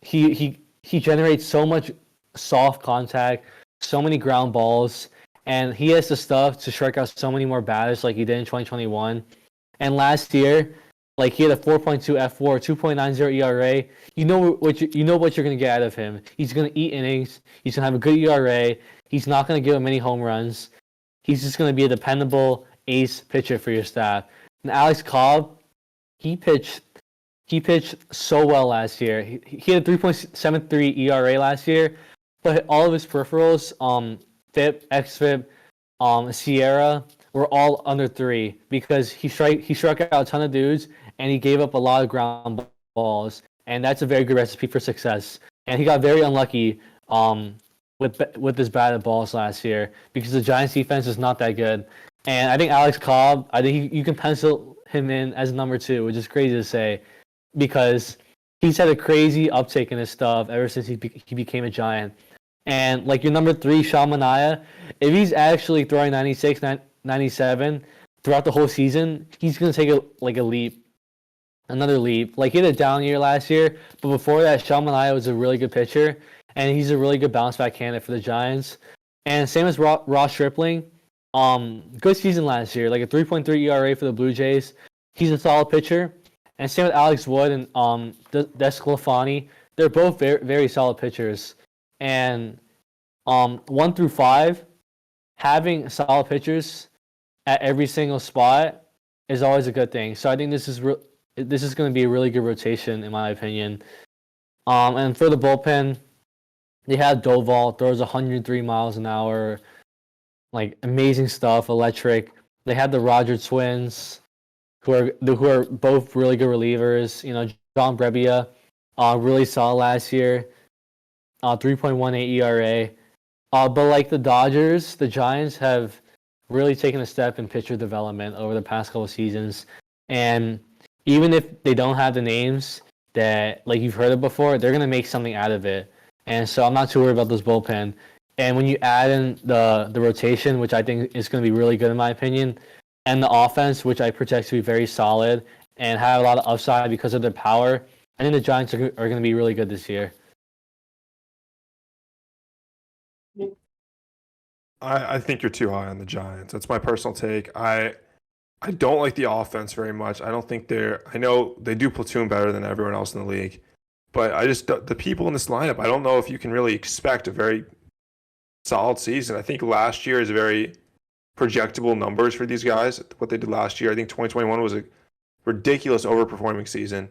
He generates so much soft contact, so many ground balls, and he has the stuff to strike out so many more batters like he did in 2021. And last year, like he had a 4.2 F4, 2.90 ERA. You know what you're gonna get out of him. He's gonna eat innings. He's gonna have a good ERA. He's not gonna give him many home runs. He's just gonna be a dependable ace pitcher for your staff. And Alex Cobb, he pitched so well last year. He had a 3.73 ERA last year, but all of his peripherals, FIP, XFIP, Sierra, were all under 3 because he struck out a ton of dudes and he gave up a lot of ground balls, and that's a very good recipe for success. And he got very unlucky with his batted balls last year because the Giants defense is not that good. And I think Alex Cobb, I think you can pencil him in as number 2, which is crazy to say because he's had a crazy uptake in his stuff ever since he became a Giant. And like your number 3, Sean Manaea, if he's actually throwing 96, 97 throughout the whole season, he's going to take another leap. Like he had a down year last year, but before that, Sean Manaea was a really good pitcher, and he's a really good bounce back candidate for the Giants. And same as Ross Stripling, good season last year, like a 3.3 ERA for the Blue Jays. He's a solid pitcher. And same with Alex Wood and Desclafani. They're both very, very solid pitchers. And 1 through 5, having solid pitchers at every single spot is always a good thing. So I think this is going to be a really good rotation in my opinion. And for the bullpen, they have Doval, throws 103 miles an hour, like amazing stuff, electric. They have the Roger twins, who are both really good relievers. You know, John Brebbia, really saw last year, 3.18 ERA. But like the Dodgers, the Giants have really taken a step in pitcher development over the past couple of seasons. And even if they don't have the names that like you've heard of before, they're gonna make something out of it. And so I'm not too worried about this bullpen. And when you add in the rotation, which I think is going to be really good in my opinion, and the offense, which I project to be very solid and have a lot of upside because of their power, I think the Giants are going to be really good this year. I think you're too high on the Giants. That's my personal take. I don't like the offense very much. I don't think I know they do platoon better than everyone else in the league, but the people in this lineup, I don't know if you can really expect a very solid season. I think last year is very projectable numbers for these guys, what they did last year. I think 2021 was a ridiculous overperforming season.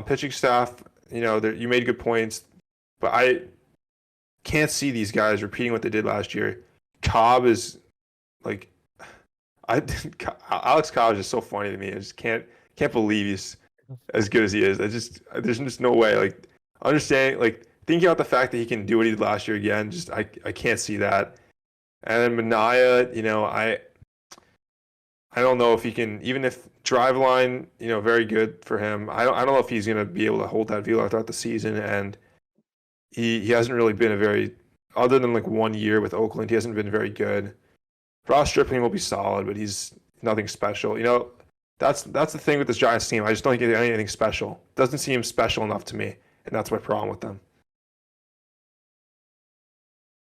Pitching staff, you made good points, but I can't see these guys repeating what they did last year. Cobb is like, Alex Cobb is just so funny to me. I just can't believe he's as good as he is. There's just no way. Like, understanding, like, thinking about the fact that he can do what he did last year again, I can't see that. And then Manaea, I don't know if he can, even if Driveline, very good for him. I don't know if he's going to be able to hold that velo throughout the season. And he hasn't really been other than like 1 year with Oakland, he hasn't been very good. Ross Stripling will be solid, but he's nothing special. That's the thing with this Giants team. I just don't think anything special. It doesn't seem special enough to me, and that's my problem with them.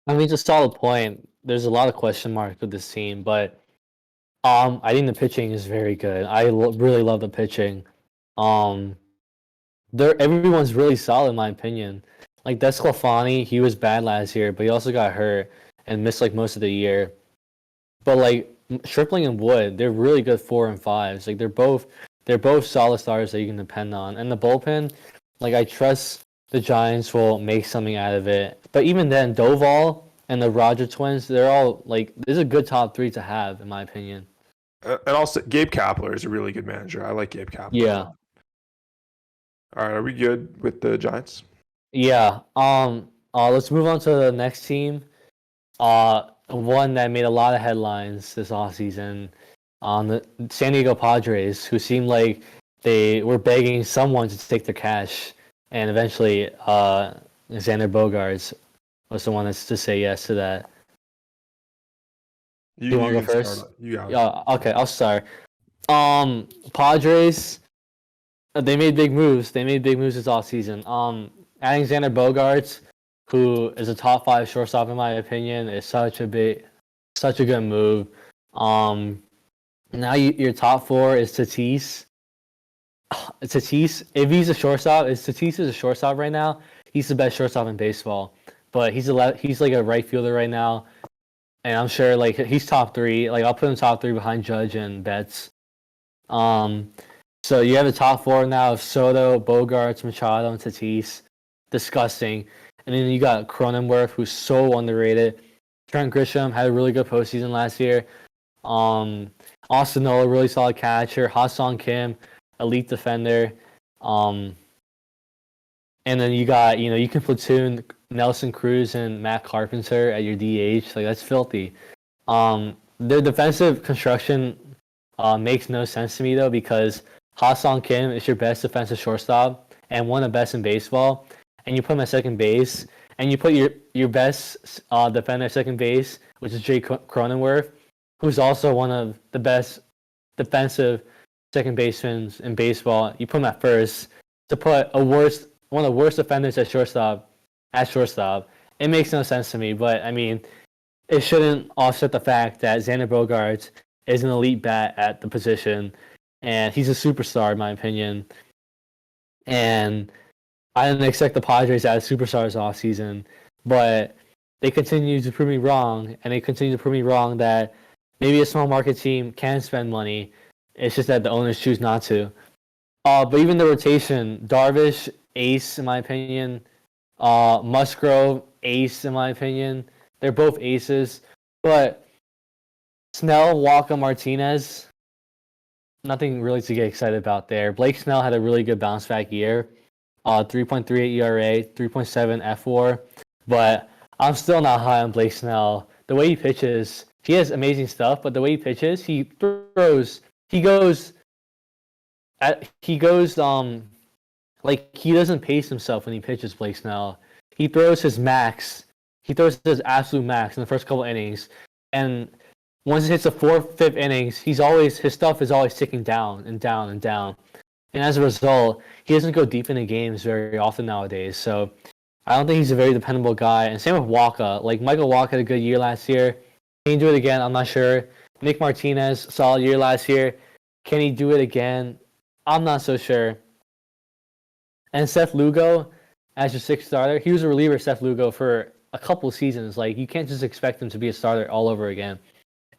I mean, it's a solid point. There's a lot of question marks with this team, but I think the pitching is very good. I really love the pitching. Everyone's really solid in my opinion. Like Desclafani, he was bad last year, but he also got hurt and missed like most of the year. But like Stripling and Wood, they're really good 4 and 5s. Like they're both solid starters that you can depend on. And the bullpen, like I trust the Giants will make something out of it. But even then, Doval and the Roger twins, they're all like, this is a good top 3 to have in my opinion. And also, Gabe Kapler is a really good manager. I like Gabe Kapler. Yeah. All right, are we good with the Giants? Yeah. Let's move on to the next team. One that made a lot of headlines this offseason. The San Diego Padres, who seemed like they were begging someone to take their cash. and eventually Xander Bogaerts was the one that's to say yes to that. You want to go first? You got it. Yeah. Okay, I'll start. Padres, they made big moves. They made big moves this offseason. Adding Xander Bogaerts, who is a top 5 shortstop in my opinion, is such a good move. Now your top 4 is Tatis. Tatis, if he's a shortstop, Tatis is a shortstop right now. He's the best shortstop in baseball, but he's like a right fielder right now, and I'm sure like he's top 3. Like I'll put him top 3 behind Judge and Betts. So you have the top 4 now of Soto, Bogaerts, Machado, and Tatis. Disgusting. And then you got Cronenworth, who's so underrated. Trent Grisham had a really good postseason last year. Austin Nola, really solid catcher. Ha-Seong Kim, elite defender. And then you got, you can platoon Nelson Cruz and Matt Carpenter at your DH. Like, that's filthy. Their defensive construction makes no sense to me, though, because Ha-Seong Kim is your best defensive shortstop and one of the best in baseball. And you put him at second base, and you put your best defender at second base, which is Jay Cronenworth, who's also one of the best defensive second basemen in baseball. You put him at first to put one of the worst defenders at shortstop. It makes no sense to me, but I mean, it shouldn't offset the fact that Xander Bogaerts is an elite bat at the position, and he's a superstar in my opinion. And I didn't expect the Padres to add superstars off season, but they continue to prove me wrong, and they continue to prove me wrong that maybe a small market team can spend money. It's just that the owners choose not to. But even the rotation, Darvish, ace in my opinion. Musgrove, ace in my opinion. They're both aces. But Snell, Walker, Martinez, nothing really to get excited about there. Blake Snell had a really good bounce back year. 3.38 ERA, 3.7 FWAR. But I'm still not high on Blake Snell. The way he pitches, he has amazing stuff, but the way he pitches, he goes like he doesn't pace himself when he pitches. Blake Snell, he throws his max, he throws his absolute max in the first couple innings, and once it hits the 4th, 5th innings, his stuff is always ticking down and down and down, and as a result, he doesn't go deep into games very often nowadays. So I don't think he's a very dependable guy. And same with Walker. Like Michael Walker had a good year last year. Can he do it again? I'm not sure. Nick Martinez, solid year last year. Can he do it again? I'm not so sure. And Seth Lugo, as your 6th starter, he was a reliever, Seth Lugo, for a couple of seasons. Like, you can't just expect him to be a starter all over again.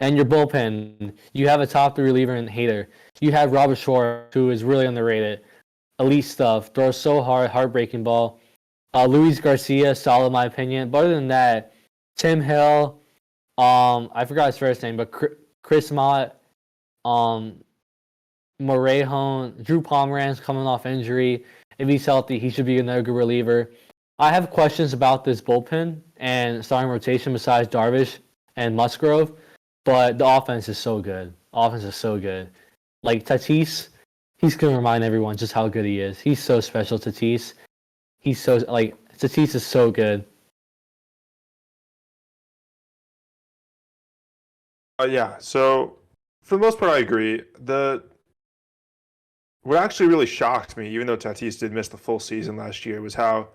And your bullpen, you have a top 3 reliever in Hader. You have Robert Schwartz, who is really underrated. Elite stuff, throws so hard, heartbreaking ball. Luis Garcia, solid in my opinion. But other than that, Tim Hill, I forgot his first name, but Chris Mott, Morejón, Drew Pomeranz coming off injury. If he's healthy, he should be another good reliever. I have questions about this bullpen and starting rotation besides Darvish and Musgrove, but the offense is so good. Like Tatis, he's going to remind everyone just how good he is. He's so special, Tatis. Tatis is so good. Yeah, so for the most part, I agree. What actually really shocked me, even though Tatis did miss the full season last year, was how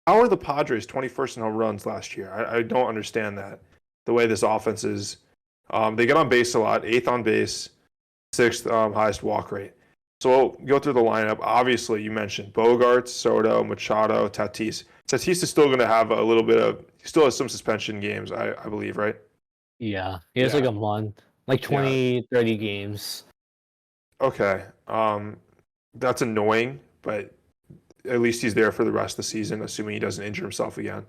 are the Padres 21st in home runs last year? I don't understand that. The way this offense is, they get on base a lot, 8th on base, 6th highest walk rate. So we'll go through the lineup. Obviously, you mentioned Bogaerts, Soto, Machado, Tatis. Tatis is still going to have he still has some suspension games, I believe, right? Yeah, he has like a month, like 20, 30 games. Okay. That's annoying, but at least he's there for the rest of the season, assuming he doesn't injure himself again.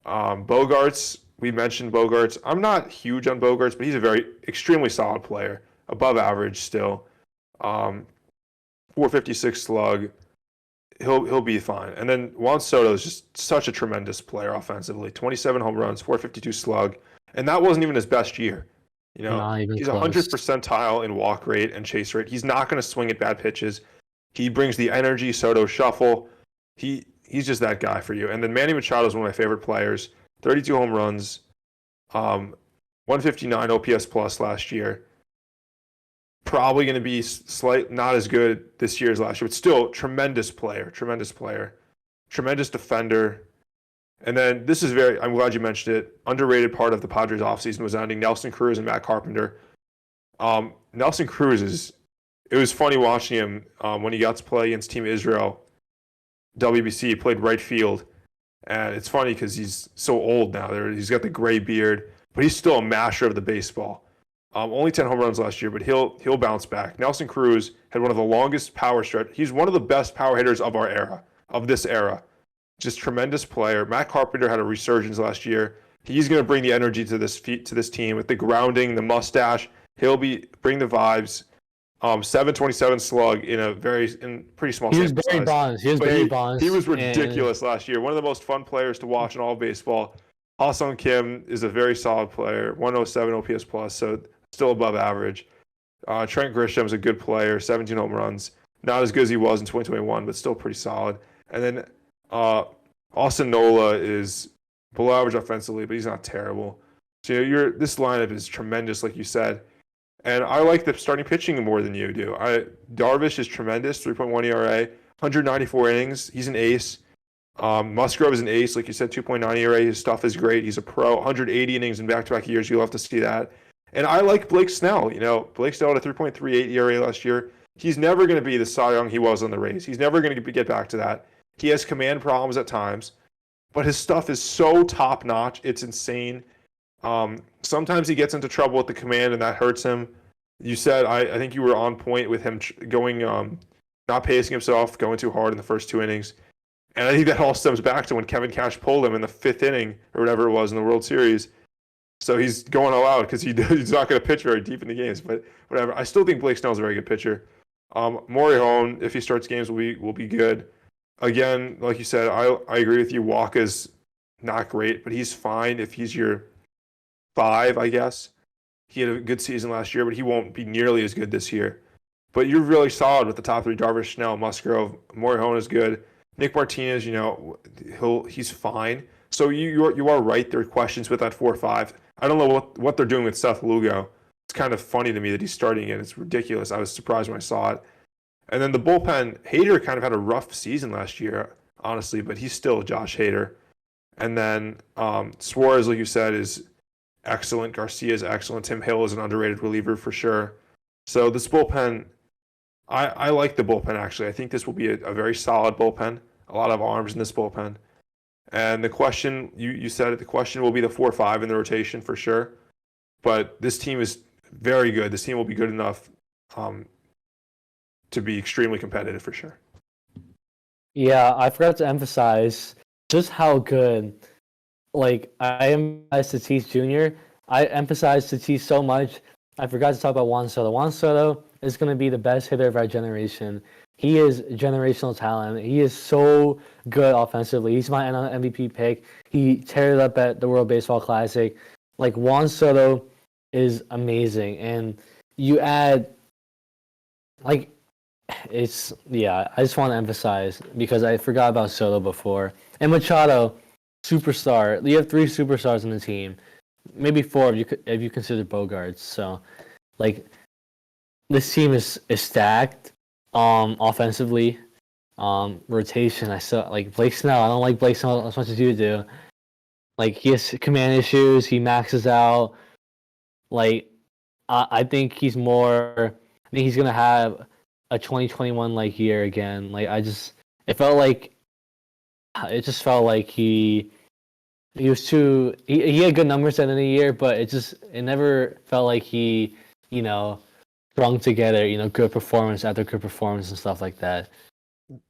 Bogaerts, we mentioned Bogaerts. I'm not huge on Bogaerts, but he's a extremely solid player, above average still. 456 slug. He'll be fine. And then Juan Soto is just such a tremendous player offensively. 27 home runs, 452 slug, and that wasn't even his best year. He's close. 100 percentile in walk rate and chase rate. He's not going to swing at bad pitches. He brings the energy, Soto shuffle. He's just that guy for you. And then Manny Machado is one of my favorite players. 32 home runs, 159 OPS plus last year. Probably going to be not as good this year as last year, but still tremendous player, tremendous defender. And then this is I'm glad you mentioned it, underrated part of the Padres offseason was adding Nelson Cruz and Matt Carpenter. Nelson Cruz it was funny watching him when he got to play against Team Israel, WBC, he played right field. And it's funny because he's so old now. He's got the gray beard, but he's still a master of the baseball. Only 10 home runs last year, but he'll bounce back. Nelson Cruz had one of the longest power stretch. He's one of the best power hitters of this era. Just tremendous player. Matt Carpenter had a resurgence last year. He's going to bring the energy to this team with the grounding, the mustache. He'll bring the vibes. 727 slug in pretty small sample size. He was Barry Bonds. He was ridiculous last year. One of the most fun players to watch in all of baseball. Ha-Seong Kim is a very solid player. 107 OPS plus, so still above average. Trent Grisham's a good player. 17 home runs. Not as good as he was in 2021, but still pretty solid. And then Austin Nola is below average offensively, but he's not terrible. So this lineup is tremendous, like you said. And I like the starting pitching more than you do. Darvish is tremendous, 3.1 ERA, 194 innings. He's an ace. Musgrove is an ace, like you said, 2.9 ERA. His stuff is great. He's a pro. 180 innings in back-to-back years. You'll have to see that. And I like Blake Snell. Blake Snell had a 3.38 ERA last year. He's never going to be the Cy Young he was on the Rays. He's never going to get back to that. He has command problems at times, but his stuff is so top-notch. It's insane. Sometimes he gets into trouble with the command, and that hurts him. You said, I think you were on point with him going, not pacing himself, going too hard in the first 2 innings. And I think that all stems back to when Kevin Cash pulled him in the 5th inning or whatever it was in the World Series. So he's going all out because he's not going to pitch very deep in the games. But whatever. I still think Blake Snell's a very good pitcher. Morihone, if he starts games, will be good. Again, like you said, I agree with you. Walker's not great, but he's fine if he's your 5, I guess. He had a good season last year, but he won't be nearly as good this year. But you're really solid with the top 3: Darvish, Snell, Musgrove. Morihone is good. Nick Martinez, he's fine. So you are right. There are questions with that 4-5. I don't know what they're doing with Seth Lugo. It's kind of funny to me that he's starting it. It's ridiculous. I was surprised when I saw it. And then the bullpen, Hader kind of had a rough season last year, honestly, but he's still Josh Hader. And then Suarez, like you said, is excellent. Garcia is excellent. Tim Hill is an underrated reliever for sure. So this bullpen, I like the bullpen, actually. I think this will be a very solid bullpen. A lot of arms in this bullpen. And the question, you said it, the question will be the 4-5 in the rotation for sure. But this team is very good. This team will be good enough to be extremely competitive for sure. Yeah, I forgot to emphasize just how good. Like, I emphasized Tatis Jr. I emphasized Tatis so much, I forgot to talk about Juan Soto. Juan Soto is going to be the best hitter of our generation. He is generational talent. He is so good offensively. He's my MVP pick. He teared it up at the World Baseball Classic. Like, Juan Soto is amazing. And you add, I just want to emphasize, because I forgot about Soto before. And Machado, superstar. You have 3 superstars on the team, maybe 4 if you consider Bogarts. So, this team is stacked. Offensively, rotation. I saw Blake Snell. I don't like Blake Snell as much as you do. He has command issues. He maxes out. I think he's more. I think he's gonna have a 2021 year again. It just felt like he was too. He had good numbers at the end of the year, but it never felt like he, strung together, good performance after good performance and stuff like that.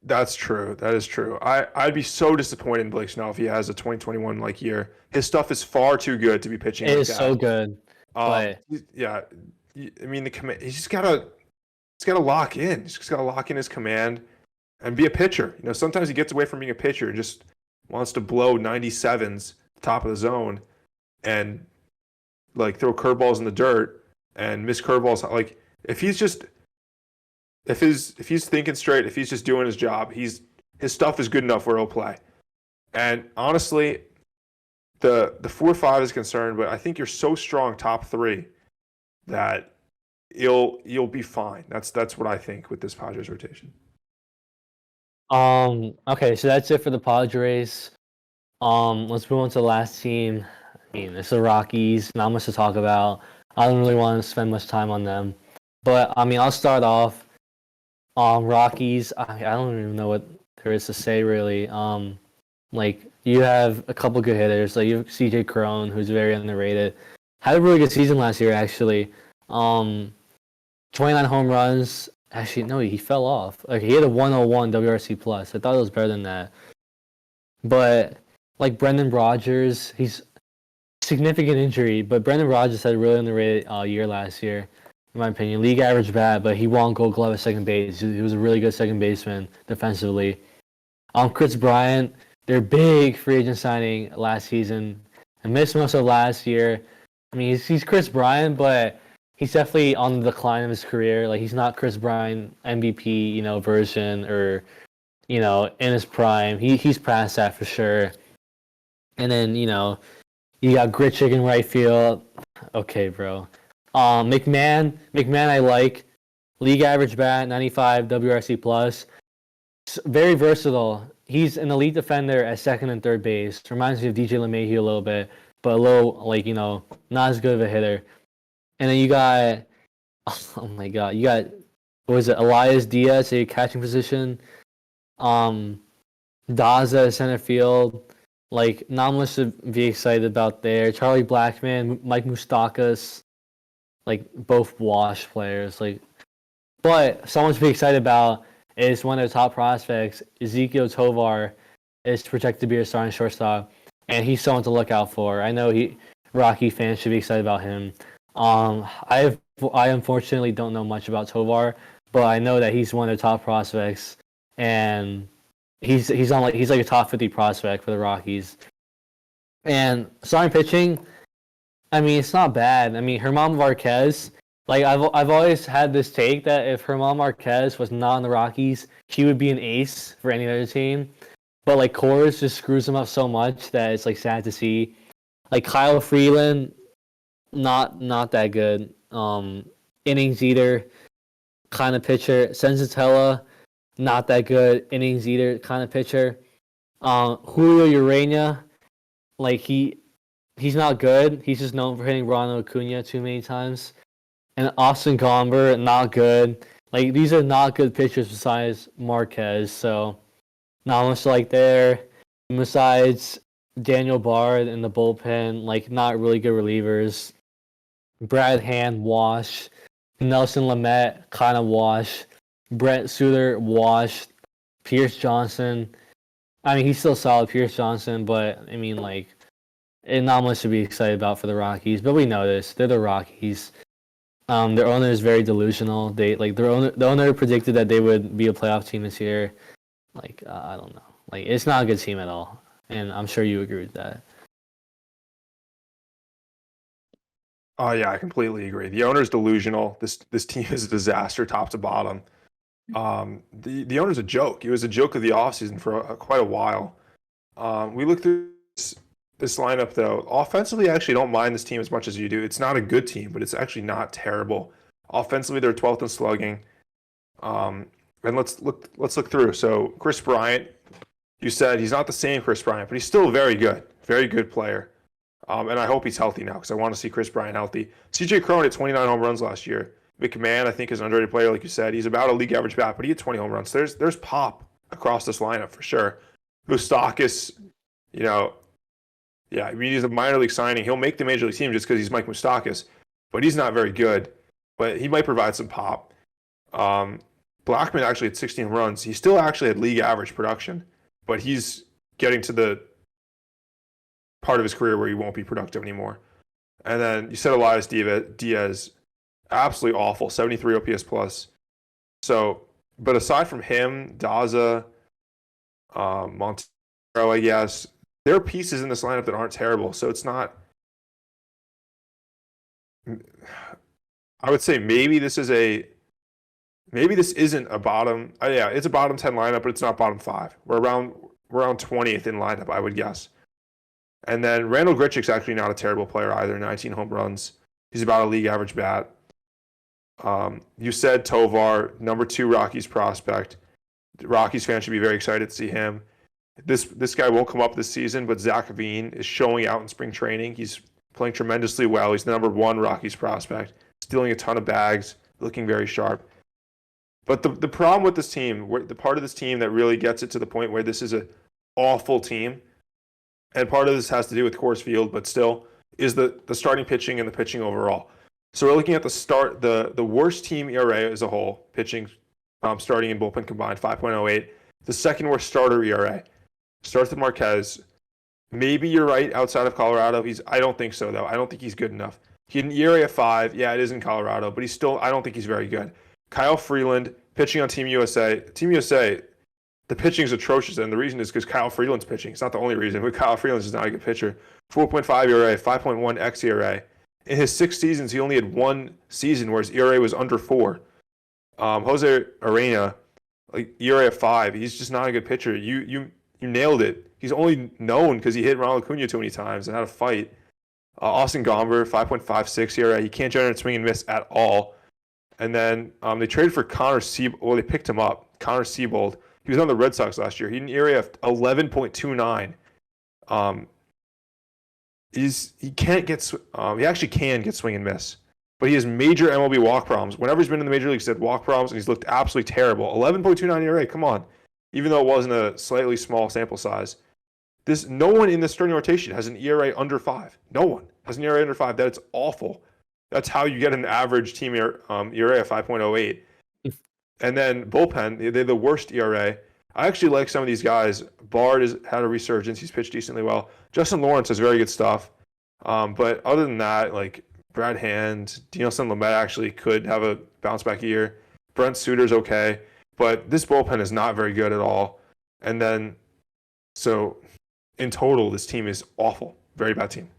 That's true. That is true. I'd be so disappointed in Blake Snell if he has a 2021 year. His stuff is far too good to be pitching. It is so good. Yeah, I mean he's just gotta lock in. He's just gotta lock in his command and be a pitcher. Sometimes he gets away from being a pitcher and just wants to blow 97s top of the zone and throw curveballs in the dirt and miss curveballs. If he's thinking straight, if he's just doing his job, he's his stuff is good enough where he'll play. And honestly, the 4-5 is concerned, but I think you're so strong top three that you'll be fine. That's what I think with this Padres rotation. Okay, so that's it for the Padres. Let's move on to the last team. I mean, it's the Rockies. Not much to talk about. I don't really want to spend much time on them. But I mean, I'll start off. Rockies. I don't even know what there is to say really. Like you have a couple good hitters. Like you have CJ Cron, who's very underrated. Had a really good season last year, actually. 29 home runs. Actually, no, he fell off. Like he had a 101 WRC plus. I thought it was better than that. But like Brendan Rodgers, he's significant injury, but Brendan Rodgers had a really underrated year last year, in my opinion. League average bad, but he won Gold Glove at second base. He was a really good second baseman defensively. Chris Bryant, their big free agent signing last season, and missed most of last year. I mean, he's Chris Bryant, but he's definitely on the decline of his career. Like he's not Chris Bryant MVP, version or in his prime. He's past that for sure. And then you got Gritchick in right field. Okay, bro. McMahon, I like. League average bat, 95 WRC plus. Very versatile. He's an elite defender at second and third base. Reminds me of DJ LeMahieu a little bit, but a little not as good of a hitter. And then you got, oh my god, you got, what was it, Elias Diaz, a catching position. Daza center field. Like, not much to be excited about there. Charlie Blackmon, Mike Moustakas, like, both wash players. But someone to be excited about is one of their top prospects, Ezekiel Tovar, is projected to be a starting shortstop, and he's someone to look out for. I know Rocky fans should be excited about him. I unfortunately don't know much about Tovar, but I know that he's one of the top prospects, and he's like a top 50 prospect for the Rockies. And starting pitching, I mean, it's not bad. I mean, Germán Marquez, like I've always had this take that if Germán Marquez was not on the Rockies, he would be an ace for any other team. But like Coors just screws him up so much that it's like sad to see. Like Kyle Freeland, not that good. Innings eater kind of pitcher. Senzatella, not that good. Innings eater kind of pitcher. Julio Urena, like he's not good. He's just known for hitting Ronald Acuna too many times. And Austin Gomber, not good. Like these are not good pitchers besides Marquez, so not much like there. Besides Daniel Bard in the bullpen, like not really good relievers. Brad Hand, wash. Nelson Lamet, kind of wash. Brent Suter, wash. Pierce Johnson, I mean, he's still solid, Pierce Johnson, but I mean, like, not much to be excited about for the Rockies. But we know this; they're the Rockies. Their owner is very delusional. The owner predicted that they would be a playoff team this year. Like, I don't know. Like, it's not a good team at all, and I'm sure you agree with that. Oh yeah, I completely agree. The owner's delusional. This team is a disaster, top to bottom. The owner's a joke. He was a joke of the offseason for quite a while. We look through this lineup though. Offensively, I actually don't mind this team as much as you do. It's not a good team, but it's actually not terrible. Offensively, they're 12th in slugging. And let's look through. So Chris Bryant, you said he's not the same Chris Bryant, but he's still very good player. And I hope he's healthy now because I want to see Chris Bryant healthy. CJ Cron had 29 home runs last year. McMahon, I think, is an underrated player, like you said. He's about a league average bat, but he had 20 home runs. There's pop across this lineup for sure. Moustakas, yeah, I mean, he's a minor league signing. He'll make the major league team just because he's Mike Moustakas, but he's not very good. But he might provide some pop. Blackmon actually had 16 runs. He still actually had league average production, but he's getting to the part of his career where he won't be productive anymore. And then you said Elias Diaz, absolutely awful, 73 OPS plus. So, but aside from him, Daza, Montero, I guess, there are pieces in this lineup that aren't terrible. So it's not. I would say maybe this is a maybe this isn't a bottom. Yeah, it's a bottom 10 lineup, but it's not bottom 5. We're around 20th in lineup, I would guess. And then Randall Grichuk's actually not a terrible player either. 19 home runs. He's about a league average bat. You said Tovar, number 2 Rockies prospect. Rockies fans should be very excited to see him. This guy won't come up this season, but Zach Veen is showing out in spring training. He's playing tremendously well. He's the number 1 Rockies prospect, stealing a ton of bags, looking very sharp. But the problem with this team, the part of this team that really gets it to the point where this is an awful team, and part of this has to do with Coors Field, but still, is the starting pitching and the pitching overall. So we're looking at the worst team ERA as a whole, pitching, starting and bullpen combined, 5.08. The second worst starter ERA. Starts with Marquez. Maybe you're right outside of Colorado. I don't think so, though. I don't think he's good enough. He had an ERA of 5. Yeah, it is in Colorado, but I don't think he's very good. Kyle Freeland, pitching on Team USA. Team USA, the pitching is atrocious, and the reason is because Kyle Freeland's pitching. It's not the only reason, but Kyle Freeland's just not a good pitcher. 4.5 ERA, 5.1 xERA. In his 6 seasons, he only had 1 season where his ERA was under 4. Jose Arena, ERA of 5. He's just not a good pitcher. You nailed it. He's only known because he hit Ronald Acuna too many times and had a fight. Austin Gomber, 5.56 ERA. He can't generate swing and miss at all. And then they traded for Connor Siebold. Well, they picked him up. Connor Siebold. He was on the Red Sox last year. He had an ERA of 11.29. He can't get. He actually can get swing and miss, but he has major MLB walk problems. Whenever he's been in the major leagues, he's had walk problems, and he's looked absolutely terrible. 11.29 ERA. Come on, even though it wasn't a slightly small sample size. No one in the starting rotation has an ERA under 5. No one has an ERA under 5. That's awful. That's how you get an average team ERA of 5.08. And then bullpen, they're the worst ERA. I actually like some of these guys. Bard has had a resurgence. He's pitched decently well. Justin Lawrence has very good stuff. But other than that, like Brad Hand, Dinelson Lamet actually could have a bounce back year. Brent Suter's okay. But this bullpen is not very good at all. And then, so in total, this team is awful. Very bad team.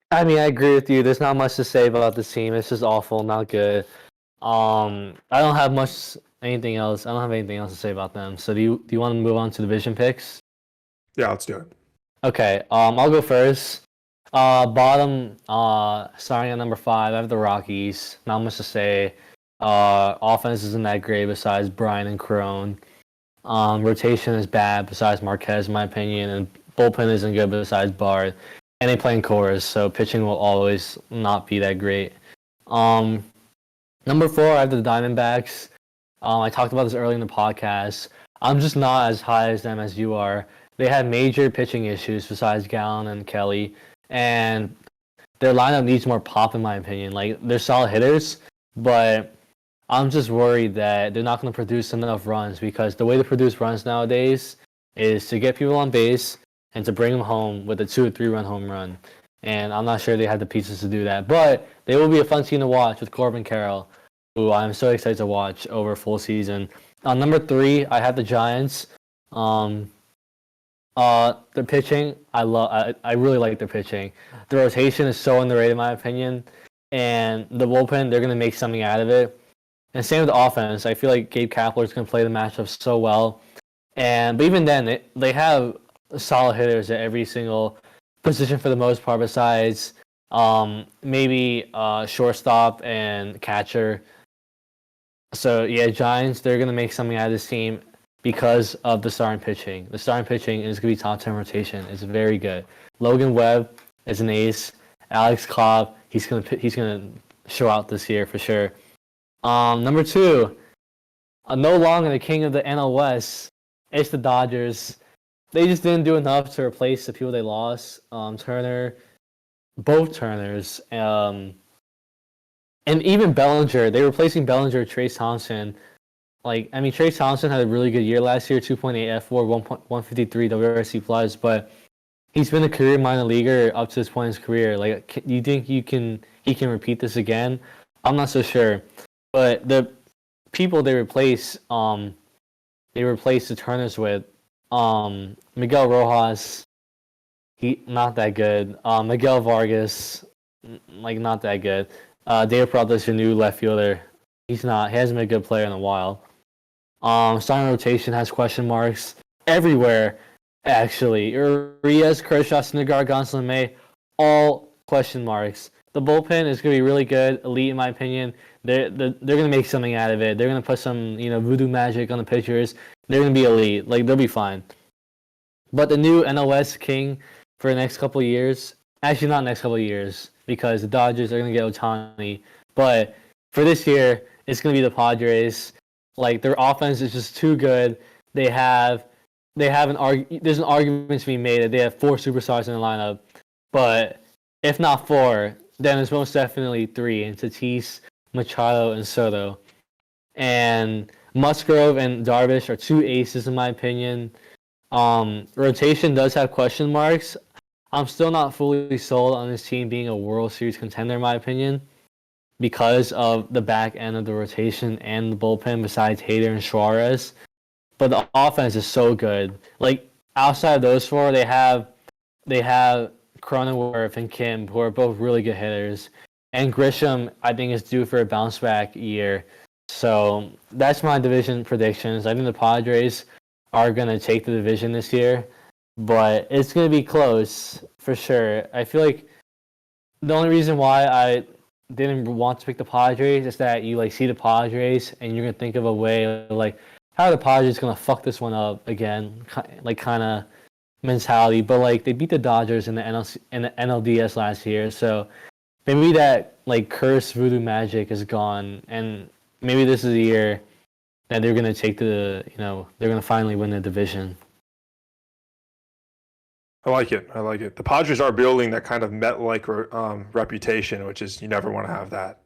I mean, I agree with you. There's not much to say about this team. It's just awful, not good. I don't have anything else to say about them. So do you want to move on to division picks? Yeah, let's do it. Okay. I'll go first. Bottom, starting at number 5, I have the Rockies. Not much to say. Offense isn't that great besides Brian and Crone. Rotation is bad besides Marquez, in my opinion, and bullpen isn't good besides Bard. And they play in Coors, so pitching will always not be that great. Number 4, I have the Diamondbacks. I talked about this earlier in the podcast. I'm just not as high as them as you are. They had major pitching issues besides Gallen and Kelly, and their lineup needs more pop, in my opinion. Like, they're solid hitters, but I'm just worried that they're not going to produce enough runs, because the way to produce runs nowadays is to get people on base and to bring them home with a 2 or 3 run home run. And I'm not sure they have the pieces to do that. But they will be a fun team to watch with Corbin Carroll, who I'm so excited to watch over a full season. On number 3, I have the Giants. Their pitching, I really like their pitching. The rotation is so underrated, in my opinion. And the bullpen, they're going to make something out of it. And same with the offense. I feel like Gabe Kapler is going to play the matchup so well. But even then, they have solid hitters at every single position for the most part, besides maybe shortstop and catcher. So yeah, Giants, they're gonna make something out of this team because of the starting pitching. The starting pitching is gonna be top 10 rotation. It's very good. Logan Webb is an ace. Alex Cobb, he's gonna show out this year for sure. Number 2, no longer the king of the NL West. It's the Dodgers. They just didn't do enough to replace the people they lost. Turner, both Turners, and even Bellinger. They're replacing Bellinger with Trace Thompson. Trace Thompson had a really good year last year, 2.8 F4, 153 WRC plus, but he's been a career minor leaguer up to this point in his career. Like, you think he can repeat this again? I'm not so sure. But the people they replace the Turners with, Miguel Rojas, he not that good. Miguel Vargas, not that good. David Peralta's your new left fielder. He's not. He hasn't been a good player in a while. Starting rotation has question marks everywhere. Actually, Urias, Kershaw, Syndergaard, Gonsolin, May, all question marks. The bullpen is going to be really good, elite in my opinion. They're going to make something out of it. They're going to put some voodoo magic on the pitchers. They're going to be elite. Like, they'll be fine. But the new NOS king for the next couple of years, actually not next couple of years, because the Dodgers are going to get Ohtani. But for this year, it's going to be the Padres. Like, their offense is just too good. There's an argument to be made that they have 4 superstars in the lineup. But if not 4, then it's most definitely 3 in Tatis, Machado, and Soto. And Musgrove and Darvish are 2 aces in my opinion. Rotation does have question marks. I'm still not fully sold on this team being a World Series contender in my opinion because of the back end of the rotation and the bullpen besides Hader and Suarez. But the offense is so good. Like, outside of those 4, they have Cronenworth and Kim, who are both really good hitters. And Grisham, I think, is due for a bounce back year. So that's my division predictions. I think the Padres are going to take the division this year, but it's going to be close for sure. I feel like the only reason why I didn't want to pick the Padres is that you see the Padres and you're going to think of a way how are the Padres going to fuck this one up again, kind of mentality. But they beat the Dodgers in the NLDS last year, so maybe that cursed voodoo magic is gone, and maybe this is the year that they're going to take they're going to finally win the division. I like it. The Padres are building that kind of Met-like reputation, which is you never want to have that.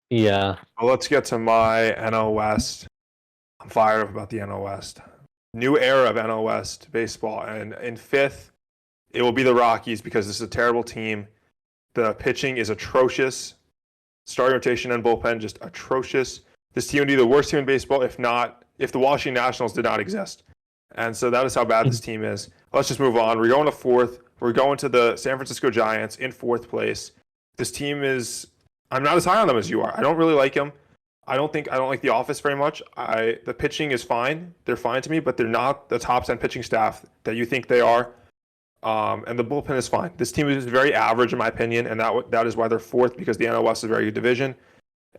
Yeah. Well, let's get to my NL West. I'm fired up about the NL West. New era of NL West baseball. And in 5th, it will be the Rockies because this is a terrible team. The pitching is atrocious. Starting rotation and bullpen, just atrocious. This team would be the worst team in baseball if the Washington Nationals did not exist. And so that is how bad this team is. Let's just move on. We're going to 4th. We're going to the San Francisco Giants in 4th place. This team is, I'm not as high on them as you are. I don't really like them. I don't like the office very much. The pitching is fine. They're fine to me, but they're not the top 10 pitching staff that you think they are. And the bullpen is fine. This team is very average in my opinion, and that is why they're 4th, because the NL West is a very good division.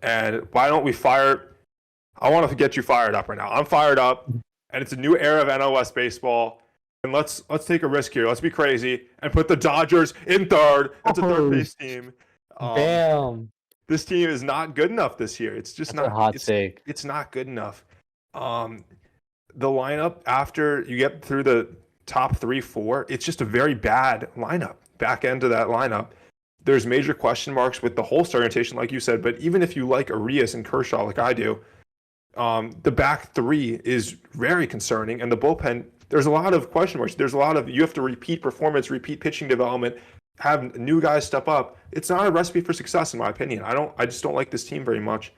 And why don't we I want to get you fired up right now. I'm fired up, and it's a new era of NL West baseball. And let's take a risk here. Let's be crazy and put the Dodgers in 3rd. That's a 3rd place team. Damn. This team is not good enough this year. It's just That's not a hot take. It's not good enough. The lineup after you get through the top 3, 4, it's just a very bad lineup. Back end of that lineup, there's major question marks with the whole starting rotation, like you said. But even if you like Urias and Kershaw, like I do, the back 3 is very concerning, and the bullpen, there's a lot of question marks. You have to repeat performance, repeat pitching development, have new guys step up. It's not a recipe for success, in my opinion. I just don't like this team very much.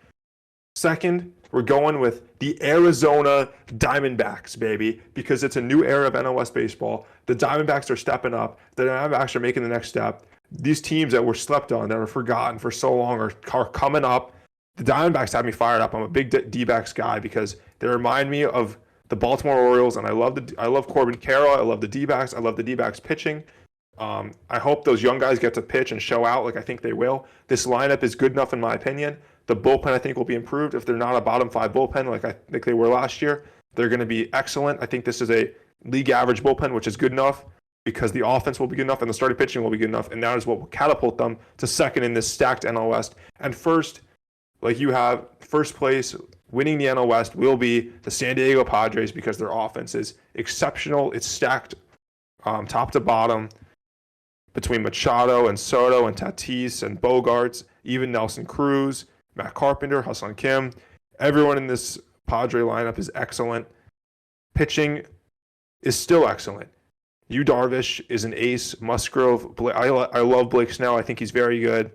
2nd, we're going with the Arizona Diamondbacks, baby, because it's a new era of NL West baseball. The Diamondbacks are stepping up. The Diamondbacks are making the next step. These teams that were slept on, that are forgotten for so long, are coming up. The Diamondbacks have me fired up. I'm a big D-backs guy because they remind me of the Baltimore Orioles, and I love Corbin Carroll. I love the D-backs. I love the D-backs pitching. I hope those young guys get to pitch and show out like I think they will. This lineup is good enough in my opinion. The bullpen I think will be improved. If they're not a bottom 5 bullpen like I think they were last year, they're going to be excellent. I think this is a league average bullpen, which is good enough because the offense will be good enough and the starting pitching will be good enough, and that is what will catapult them to 2nd in this stacked NL West. And 1st, like you have, 1st place winning the NL West will be the San Diego Padres because their offense is exceptional. It's stacked top to bottom between Machado and Soto and Tatis and Bogarts, even Nelson Cruz, Matt Carpenter, Ha-Seong Kim. Everyone in this Padre lineup is excellent. Pitching is still excellent. Yu Darvish is an ace. Musgrove, I love Blake Snell. I think he's very good.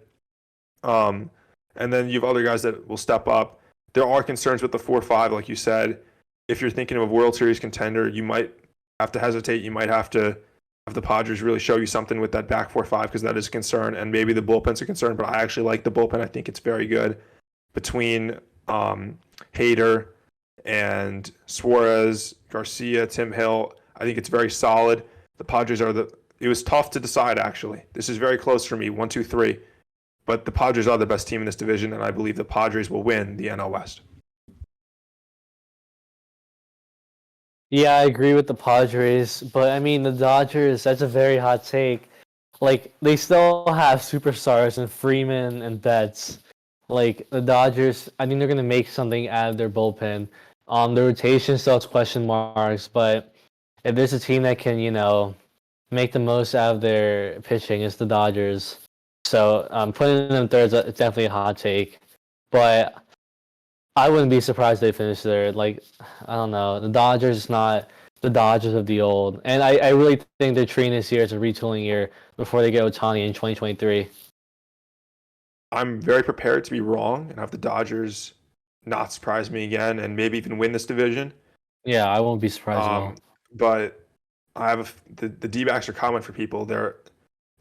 And then you have other guys that will step up. There are concerns with the 4-5, like you said. If you're thinking of a World Series contender, you might have to hesitate. You might have to have the Padres really show you something with that back 4-5 because that is a concern, and maybe the bullpen's a concern, but I actually like the bullpen. I think it's very good. Between Hader and Suarez, Garcia, Tim Hill. I think it's very solid. The Padres are it was tough to decide, actually. This is very close for me, 1, 2, 3. But the Padres are the best team in this division, and I believe the Padres will win the NL West. Yeah, I agree with the Padres, but I mean the Dodgers, that's a very hot take. Like they still have superstars in Freeman and Betts. Like the Dodgers, I think they're gonna make something out of their bullpen. The rotation still has question marks, but if there's a team that can, make the most out of their pitching, it's the Dodgers. So putting them third is definitely a hot take, but I wouldn't be surprised they finish there. Like, I don't know. The Dodgers is not the Dodgers of the old. And I really think they're treating this year as a retooling year before they get Ohtani in 2023. I'm very prepared to be wrong and have the Dodgers not surprise me again and maybe even win this division. Yeah, I won't be surprised at all. But I have the dbacks are common for people. They're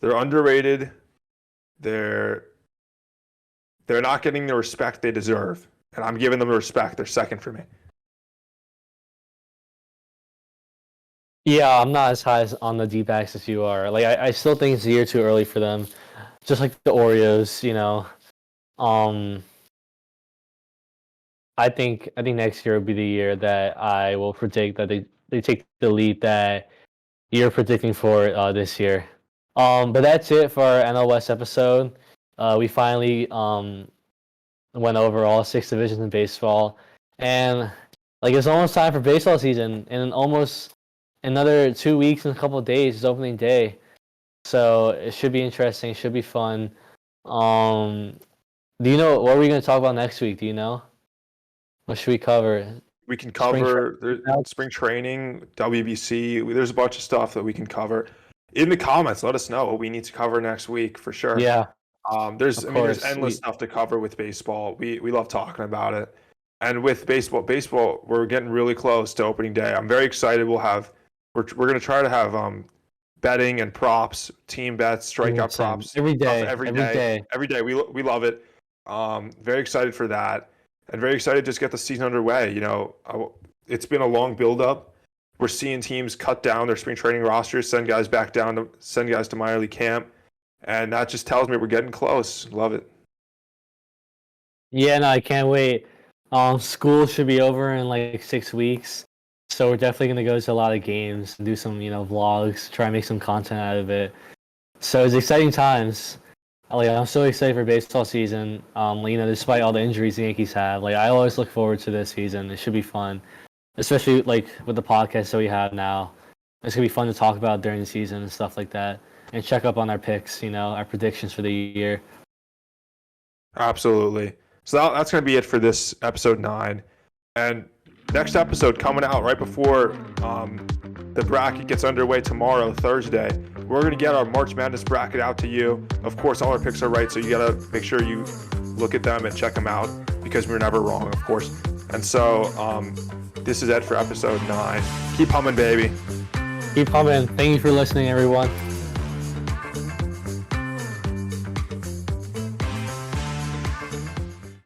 underrated. They're not getting the respect they deserve. And I'm giving them the respect. They're second for me. Yeah, I'm not as high on the D-backs as you are. Like, I still think it's a year too early for them. Just like the Orioles, I think next year will be the year that I will predict that they take the lead that you're predicting for this year. But that's it for our NL West episode. We finally went over all 6 divisions in baseball, and like it's almost time for baseball season, and in almost another 2 weeks and a couple of days is opening day. So it should be interesting. It should be fun. Do you know what are we going to talk about next week? Do you know? What should we cover? We can cover spring training, WBC. There's a bunch of stuff that we can cover. In the comments, let us know what we need to cover next week for sure. Yeah. There's endless stuff to cover with baseball. We love talking about it. And with baseball, we're getting really close to opening day. I'm very excited. We're going to try to have betting and props, team bets, strikeout props every day. Every day. We love it. Very excited for that. And very excited to just get the season underway. It's been a long build-up. We're seeing teams cut down their spring training rosters, send guys to minor league camp, and that just tells me we're getting close. Love it. Yeah, no, I can't wait. School should be over in like 6 weeks, so we're definitely gonna go to a lot of games and do some, vlogs, try and make some content out of it. So it's exciting times. I'm so excited for baseball season. Despite all the injuries the Yankees have, I always look forward to this season. It should be fun, especially with the podcast that we have now. It's gonna be fun to talk about during the season and stuff like that, and check up on our picks, our predictions for the year. Absolutely. So that's gonna be it for this episode 9, and next episode coming out right before the bracket gets underway tomorrow, Thursday. We're going to get our March Madness bracket out to you. Of course, all our picks are right, so you got to make sure you look at them and check them out because we're never wrong, of course. And so this is it for episode 9. Keep humming, baby. Keep humming. Thank you for listening, everyone.